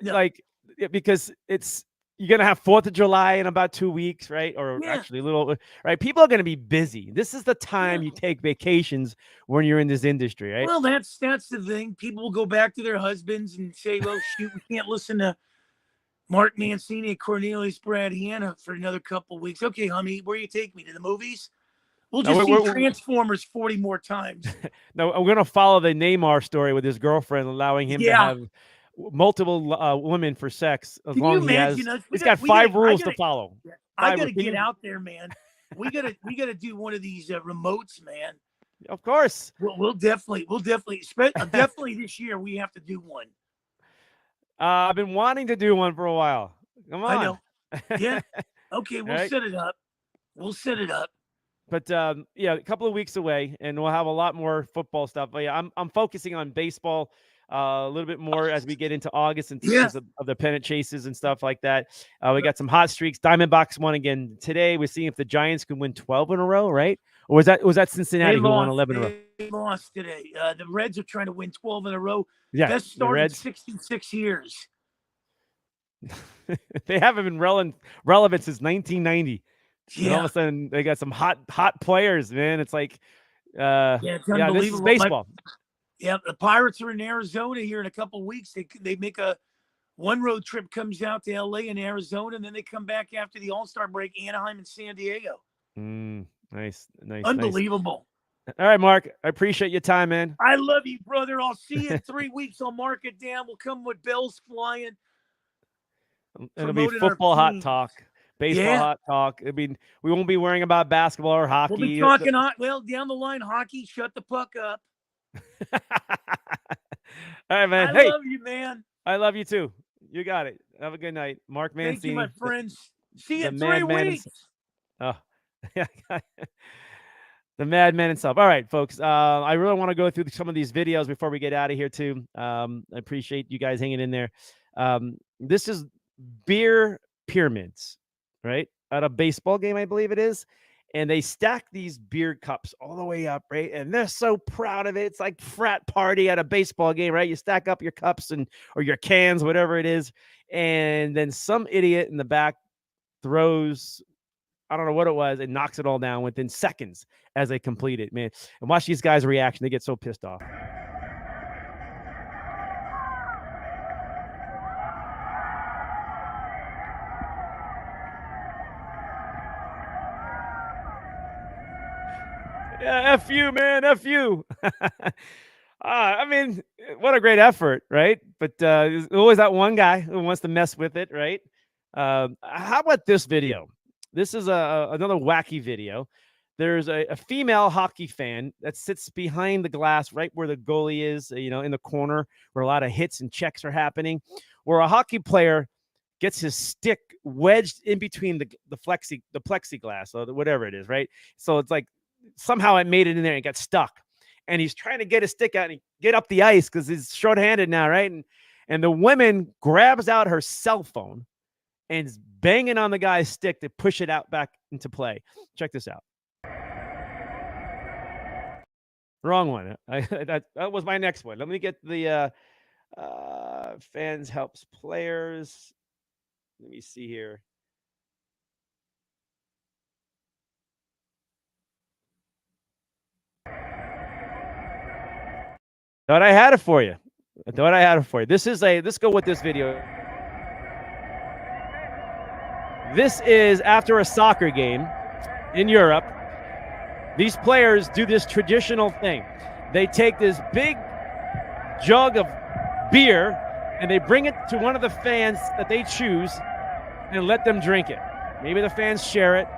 it's you're gonna have 4th of July in about 2 weeks, right? Or actually a little, right? People are gonna be busy. This is the time you take vacations when you're in this industry, right? Well, that's the thing. People will go back to their husbands and say, "Well, shoot, we can't listen to Mark Mancini and Cornelius Brad Hanna for another couple of weeks." Okay, honey, where you take me to the movies? We'll just see Transformers 40 more times. No, I'm going to follow the Neymar story with his girlfriend, allowing him to have multiple women for sex as long as he has. He's got 5 rules to follow. I got to get out there, man. We got to do one of these remotes, man. Of course. We'll definitely this year we have to do one. I've been wanting to do one for a while. Come on. I know. Yeah. Okay, we'll set it up. But a couple of weeks away, and we'll have a lot more football stuff. But I'm focusing on baseball a little bit more as we get into August and because of the pennant chases and stuff like that. We got some hot streaks. Diamondbacks won again today. We're seeing if the Giants can win 12 in a row, right? Or was that Cincinnati who won 11 in a row? They lost today. The Reds are trying to win 12 in a row. Yeah, best start in 66 years. They haven't been relevant since 1990. Yeah. And all of a sudden, they got some hot players, man. It's like, it's unbelievable. This is baseball. The Pirates are in Arizona here in a couple of weeks. They make one road trip, comes out to L.A. and Arizona, and then they come back after the All-Star break, Anaheim and San Diego. Nice. Unbelievable. Nice. All right, Mark. I appreciate your time, man. I love you, brother. I'll see you in 3 weeks. I'll mark it down. We'll come with bells flying. It'll be football hot talk. Baseball hot talk. I mean, we won't be worrying about basketball or hockey. We'll be talking down the line, hockey. Shut the puck up. All right, man. I love you, man. I love you too. You got it. Have a good night, Mark Mancini. Thank you, my friends. See you in 3 weeks. Oh, yeah. The madman himself. All right, folks. I really want to go through some of these videos before we get out of here too. I appreciate you guys hanging in there. This is beer pyramids. Right? At a baseball game, I believe it is. and they stack these beer cups all the way up, right? And they're so proud of it. It's like frat party at a baseball game, right? You stack up your cups or your cans, whatever it is, and then some idiot in the back throws, I don't know what it was, and knocks it all down within seconds as they complete it, man. And watch these guys' reaction. They get so pissed off. Yeah, F you, man. F you. I mean, what a great effort, right? But there's always that one guy who wants to mess with it, right? How about this video? This is another wacky video. There's a female hockey fan that sits behind the glass right where the goalie is, in the corner where a lot of hits and checks are happening, where a hockey player gets his stick wedged in between the plexiglass or whatever it is, right? So it's like somehow it made it in there and got stuck. And he's trying to get his stick out and get up the ice because he's shorthanded now, right? And the woman grabs out her cell phone and is banging on the guy's stick to push it out back into play. Check this out. Wrong one. That was my next one. Let me get the fans helps players. Let me see here. Thought I had it for you. Let's go with this video. This is after a soccer game in Europe. These players do this traditional thing. They take this big jug of beer and they bring it to one of the fans that they choose and let them drink it. Maybe the fans share it.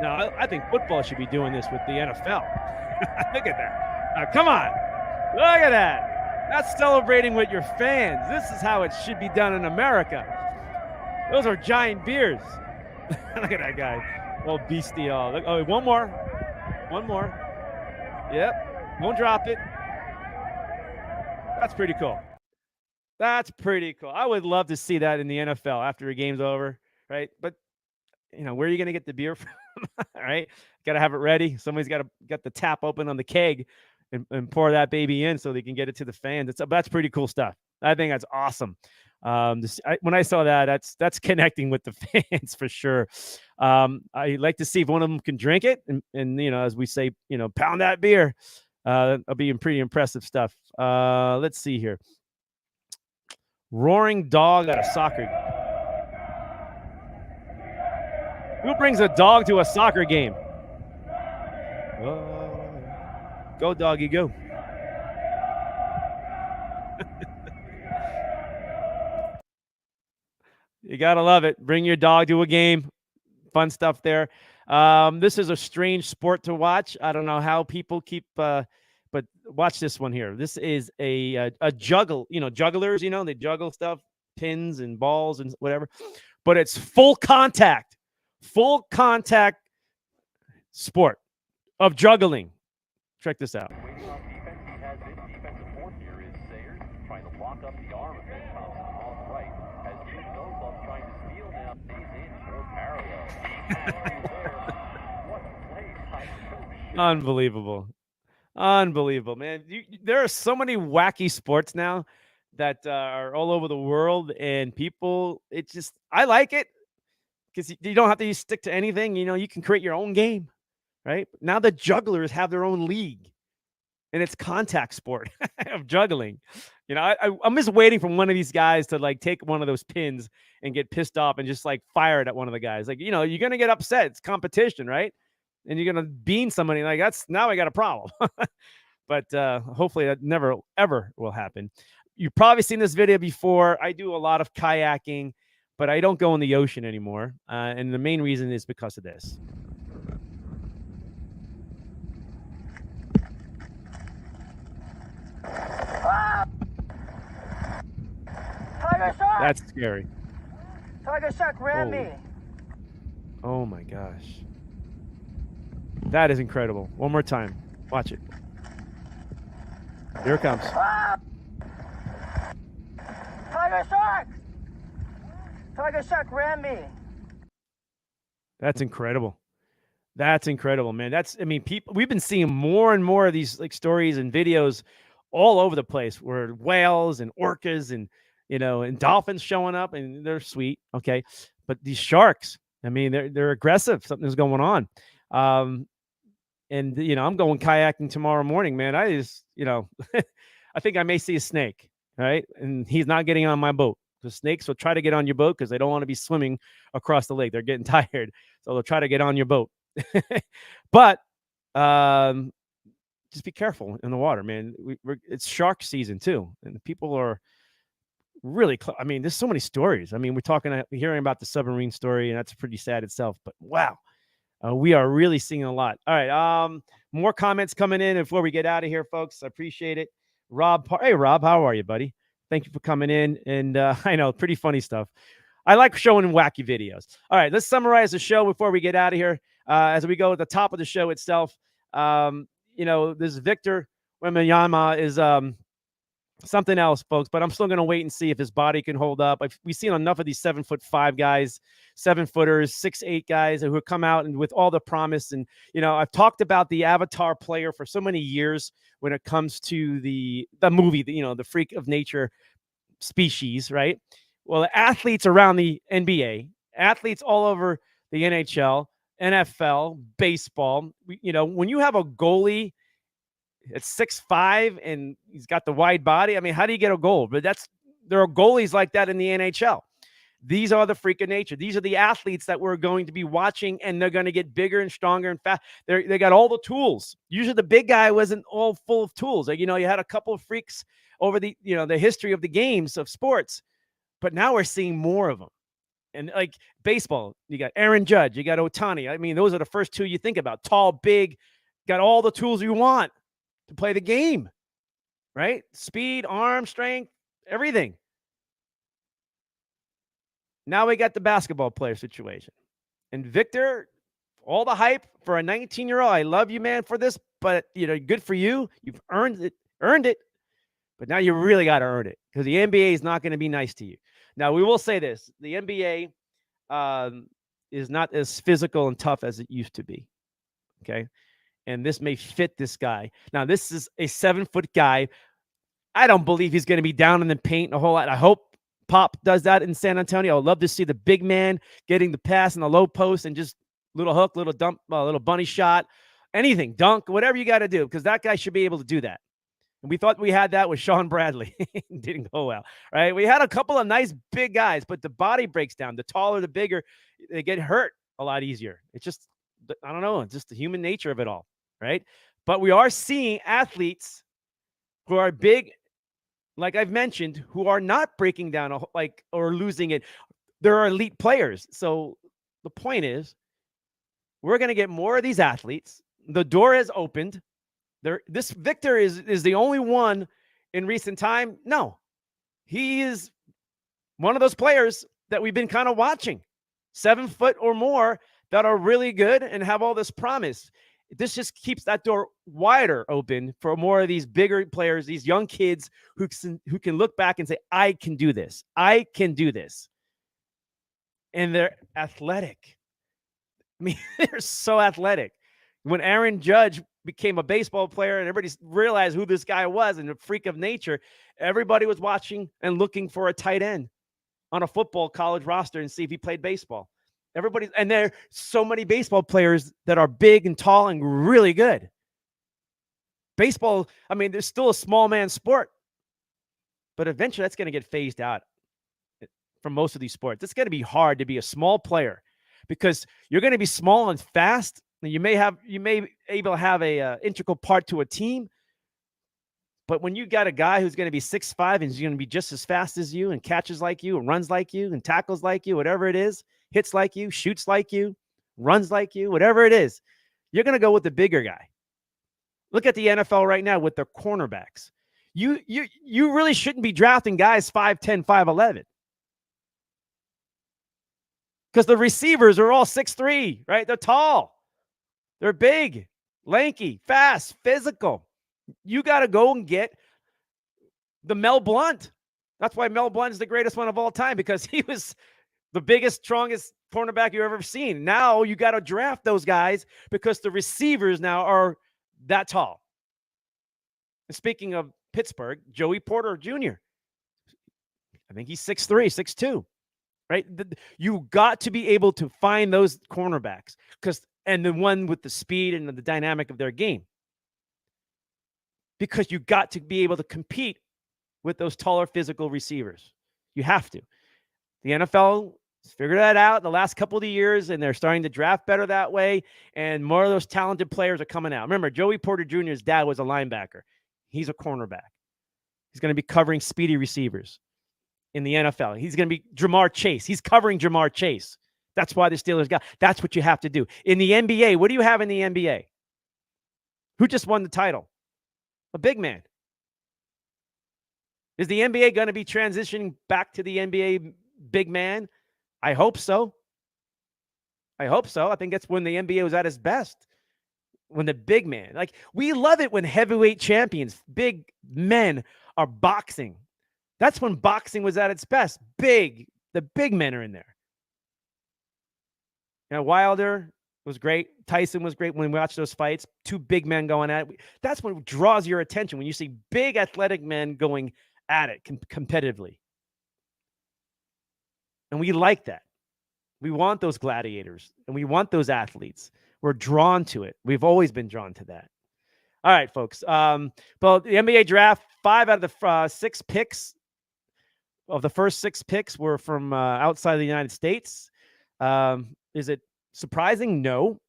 No, I think football should be doing this with the NFL. Look at that. Now, come on. Look at that. That's celebrating with your fans. This is how it should be done in America. Those are giant beers. Look at that guy. Oh, beastie. Oh, one more. Yep. Don't drop it. That's pretty cool. I would love to see that in the NFL after a game's over, right? But, where are you going to get the beer from? Right? Got to have it ready. Somebody's got to get the tap open on the keg and pour that baby in so they can get it to the fans. That's pretty cool stuff. I think that's awesome. When I saw that, that's connecting with the fans for sure. I like to see if one of them can drink it and as we say, pound that beer. That'll be pretty impressive stuff. Let's see here. Roaring dog at a soccer game. Who brings a dog to a soccer game? Go, doggy, go. You got to love it. Bring your dog to a game. Fun stuff there. This is a strange sport to watch. I don't know how people keep, but watch this one here. This is a juggle, jugglers, they juggle stuff, pins and balls and whatever, but it's full contact sport of juggling. Check this out. Unbelievable, man. There are so many wacky sports now that are all over the world, and people, I like it because you don't have to stick to anything. You can create your own game, right? Now the jugglers have their own league, and it's contact sport of juggling. I'm just waiting for one of these guys to take one of those pins and get pissed off and just fire it at one of the guys. You're going to get upset. It's competition, right? And you're going to bean somebody now I got a problem. But hopefully that never, ever will happen. You've probably seen this video before. I do a lot of kayaking, but I don't go in the ocean anymore. And the main reason is because of this. Tiger shark! That's scary. Tiger shark ran me. Oh my gosh. That is incredible. One more time. Watch it. Here it comes. Tiger shark! Tiger shark ran me. That's incredible. That's incredible, man. I mean, we've been seeing more and more of these like stories and videos all over the place where whales and orcas and, and dolphins showing up, and they're sweet. Okay. But these sharks, I mean, they're aggressive. Something's going on. And I'm going kayaking tomorrow morning, man. I just, I think I may see a snake, right? And he's not getting on my boat. The snakes will try to get on your boat because they don't want to be swimming across the lake. They're getting tired. So they'll try to get on your boat. But just be careful in the water, man. It's shark season too. And people are really, I mean, there's so many stories. I mean, we're hearing about the submarine story, and that's pretty sad itself. But wow, we are really seeing a lot. All right. More comments coming in before we get out of here, folks. I appreciate it. Hey, Rob, how are you, buddy? Thank you for coming in. And I know, pretty funny stuff. I like showing wacky videos. All right, let's summarize the show before we get out of here. As we go at the top of the show itself, this Victor Wembanyama is something else, folks, but I'm still going to wait and see if his body can hold up. We've seen enough of these 7'5" guys, 7-footers, 6'8" guys who have come out and with all the promise. And, I've talked about the avatar player for so many years when it comes to the movie, the freak of nature species, right? Well, the athletes around the NBA, athletes all over the NHL, NFL, baseball, when you have a goalie it's 6'5" and he's got the wide body. I mean, how do you get a goal? But there are goalies like that in the NHL. These are the freak of nature. These are the athletes that we're going to be watching, and they're going to get bigger and stronger and fast. They got all the tools. Usually the big guy wasn't all full of tools. Like, you had a couple of freaks over the history of the games of sports, but now we're seeing more of them. And like baseball, you got Aaron Judge, you got Ohtani. I mean, those are the first two you think about. Tall, big, got all the tools you want to play the game, right? Speed, arm strength, everything. Now we got the basketball player situation. And Victor, all the hype for a 19-year-old. I love you, man, for this, but good for you. You've earned it. But now you really got to earn it because the NBA is not going to be nice to you. Now, we will say this. The NBA is not as physical and tough as it used to be, okay? And this may fit this guy. Now, this is a 7-foot guy. I don't believe he's going to be down in the paint a whole lot. I hope Pop does that in San Antonio. I would love to see the big man getting the pass in the low post and just little hook, little dump, little bunny shot, anything, dunk, whatever you got to do, because that guy should be able to do that. And we thought we had that with Sean Bradley. Didn't go well, right? We had a couple of nice big guys, but the body breaks down. The taller, the bigger, they get hurt a lot easier. It's just, I don't know, it's just the human nature of it all, right? But we are seeing athletes who are big, like I've mentioned, who are not breaking down or losing it. They're elite players. So the point is, we're going to get more of these athletes. The door has opened. This Victor is the only one in recent time. No, he is one of those players that we've been kind of watching, 7 foot or more, that are really good and have all this promise. This just keeps that door wider open for more of these bigger players, these young kids who can look back and say, I can do this. I can do this. And they're athletic. I mean, they're so athletic. When Aaron Judge became a baseball player and everybody realized who this guy was and a freak of nature, everybody was watching and looking for a tight end on a football college roster and see if he played baseball. And there are so many baseball players that are big and tall and really good. Baseball, I mean, there's still a small man sport, but eventually that's going to get phased out from most of these sports. It's going to be hard to be a small player because you're going to be small and fast. And you may be able to have a integral part to a team, but when you got a guy who's going to be 6'5" and he's going to be just as fast as you and catches like you and runs like you and tackles like you, whatever it is, hits like you, shoots like you, runs like you, whatever it is, you're going to go with the bigger guy. Look at the NFL right now with their cornerbacks. You really shouldn't be drafting guys 5'10", 5'11". Because the receivers are all 6'3", right? They're tall. They're big, lanky, fast, physical. You got to go and get the Mel Blount. That's why Mel Blount is the greatest one of all time, because he was the biggest, strongest cornerback you've ever seen. Now you got to draft those guys because the receivers now are that tall. And speaking of Pittsburgh, Joey Porter Jr., I think he's 6'3", 6'2", right? You got to be able to find those cornerbacks and the one with the speed and the dynamic of their game. Because you got to be able to compete with those taller physical receivers. You have to. The NFL has figured that out the last couple of years, and they're starting to draft better that way, and more of those talented players are coming out. Remember, Joey Porter Jr.'s dad was a linebacker. He's a cornerback. He's going to be covering speedy receivers in the NFL. He's going to be Jamar Chase. He's covering Jamar Chase. That's why the Steelers got. That's what you have to do. In the NBA, what do you have in the NBA? Who just won the title? A big man. Is the NBA going to be transitioning back to the NBA big man? I hope so. I think that's when the NBA was at its best. When the big man, like, we love it when heavyweight champions, big men, are boxing. That's when boxing was at its best. The big men are in there. Wilder was great. Tyson was great when we watched those fights. Two big men going at it. That's what draws your attention when you see big athletic men going at it competitively. And we like that. We want those gladiators and we want those athletes. We're drawn to it. We've always been drawn to that. All right, folks. But the NBA draft, 5 out of the 6 picks of the first 6 picks were from outside the United States. Is it surprising? No.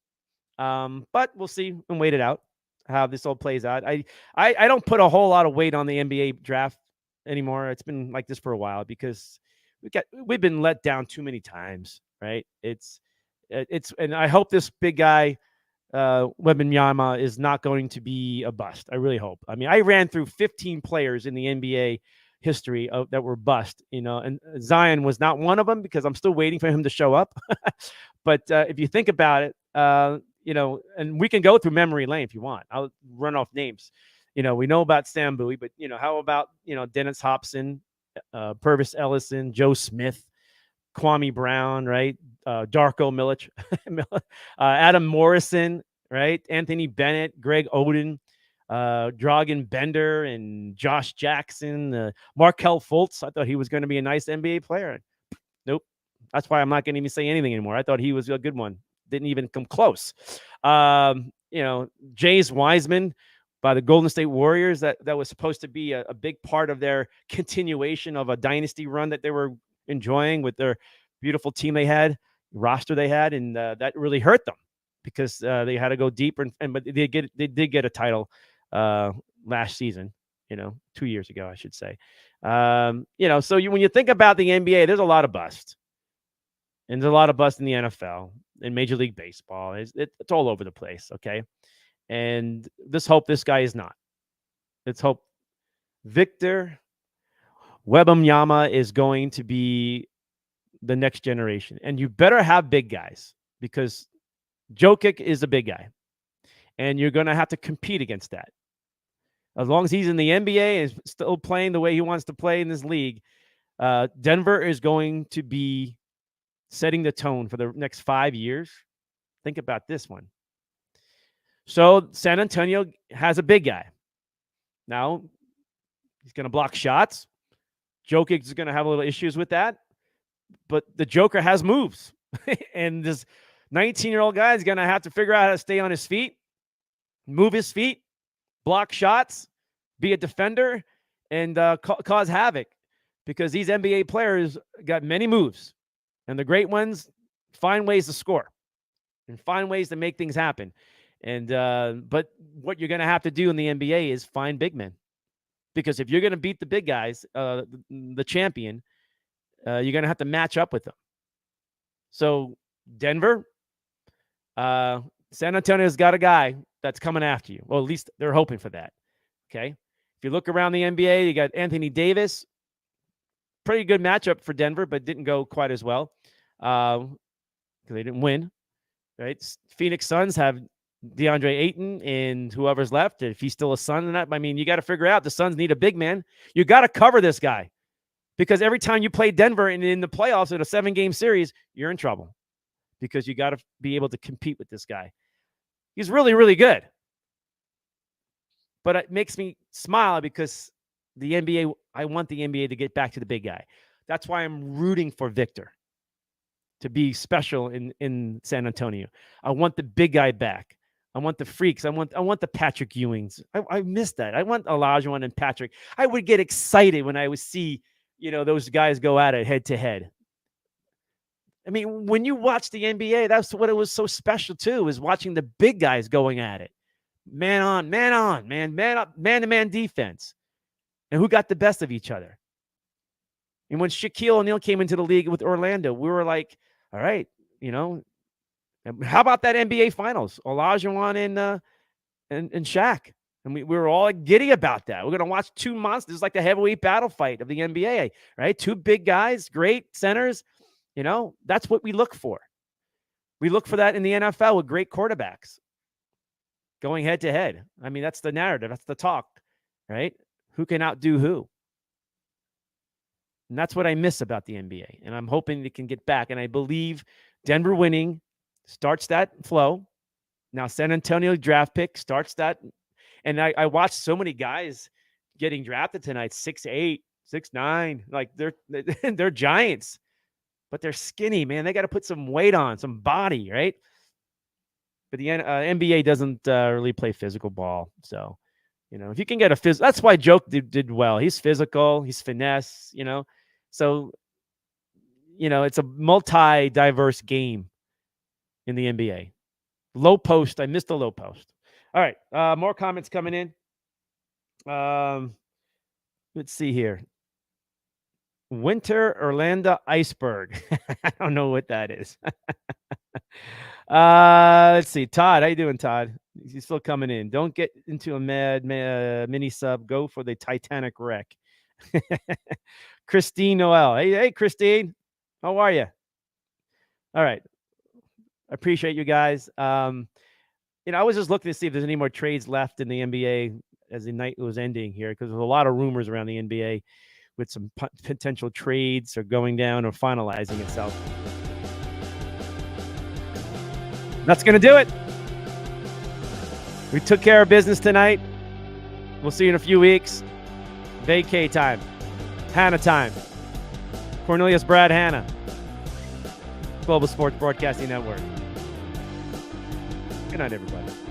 But we'll see and wait it out how this all plays out. I don't put a whole lot of weight on the NBA draft anymore. It's been like this for a while because we've been let down too many times, right? And I hope this big guy, Wembanyama, is not going to be a bust. I really hope. I mean, I ran through 15 players in the NBA history that were bust, and Zion was not one of them because I'm still waiting for him to show up. But if you think about it, and we can go through memory lane if you want. I'll run off names. We know about Sam Bowie, but how about Dennis Hobson, Purvis Ellison, Joe Smith, Kwame Brown, right? Darko Milic, Adam Morrison, right? Anthony Bennett, Greg Oden, Dragan Bender, and Josh Jackson, Markelle Fultz. I thought he was going to be a nice NBA player. Nope. That's why I'm not going to even say anything anymore. I thought he was a good one. Didn't even come close. James Wiseman by the Golden State Warriors. That was supposed to be a big part of their continuation of a dynasty run that they were enjoying with their beautiful team roster they had, and that really hurt them because they had to go deeper. But they did get a title last season, 2 years ago, I should say. So when you think about the NBA, there's a lot of bust. And there's a lot of bust in the NFL, in Major League Baseball. It's all over the place, okay? And let's hope this guy is not. Let's hope Victor Wembanyama is going to be the next generation. And you better have big guys because Jokic is a big guy. And you're going to have to compete against that. As long as he's in the NBA and still playing the way he wants to play in this league, Denver is going to be setting the tone for the next 5 years. Think about this one. So San Antonio has a big guy. Now, he's going to block shots. Jokic is going to have a little issues with that. But the Joker has moves. And this 19-year-old guy is going to have to figure out how to stay on his feet, move his feet, block shots, be a defender, and cause havoc. Because these NBA players got many moves. And the great ones find ways to score and find ways to make things happen. And but what you're going to have to do in the NBA is find big men. Because if you're going to beat the big guys, the champion, you're going to have to match up with them. So Denver, San Antonio's got a guy that's coming after you. Well, at least they're hoping for that. Okay. If you look around the NBA, you got Anthony Davis. Pretty good matchup for Denver, but didn't go quite as well because they didn't win. Right? Phoenix Suns have DeAndre Ayton and whoever's left. If he's still a Sun in that, I mean, you got to figure out the Suns need a big man. You got to cover this guy because every time you play Denver and in the playoffs in a 7-game series, you're in trouble. because you got to be able to compete with this guy. He's really, really good. But it makes me smile because the NBA, I want the NBA to get back to the big guy. That's why I'm rooting for Victor to be special in San Antonio. I want the big guy back. I want the freaks. I want the Patrick Ewings. I miss that. I want Olajuwon and Patrick. I would get excited when I would see, those guys go at it head to head. I mean, when you watch the NBA, that's what it was so special too, is watching the big guys going at it. Man on, man up, man-to-man defense. And who got the best of each other? And when Shaquille O'Neal came into the league with Orlando, we were like, all right, how about that NBA Finals? Olajuwon and Shaq. And we were all giddy about that. We're going to watch two monsters, like the heavyweight battle fight of the NBA, right? Two big guys, great centers. That's what we look for. We look for that in the NFL with great quarterbacks going head to head. I mean, that's the narrative. That's the talk, right? Who can outdo who? And that's what I miss about the NBA. And I'm hoping they can get back. And I believe Denver winning starts that flow. Now, San Antonio draft pick starts that. And I watched so many guys getting drafted tonight, 6'8", 6'9". Like they're giants, but they're skinny, man. They got to put some weight on, some body, right? But the NBA doesn't really play physical ball. So, if you can get that's why Joke did well. He's physical. He's finesse, So, it's a multi-diverse game in the NBA. Low post. I missed the low post. All right. More comments coming in. Let's see here. Winter Orlando Iceberg. I don't know what that is. Let's see. Todd, how you doing, Todd? He's still coming in. Don't get into a mini sub. Go for the Titanic wreck. Christine Noel. Hey, Christine. How are you? All right. I appreciate you guys. I was just looking to see if there's any more trades left in the NBA as the night was ending here, because there's a lot of rumors around the NBA with some potential trades or going down or finalizing itself. That's going to do it. We took care of business tonight. We'll see you in a few weeks. Vacay time. Hanna Time. Cornelius Brad Hanna. Global Sports Broadcasting Network. Good night, everybody.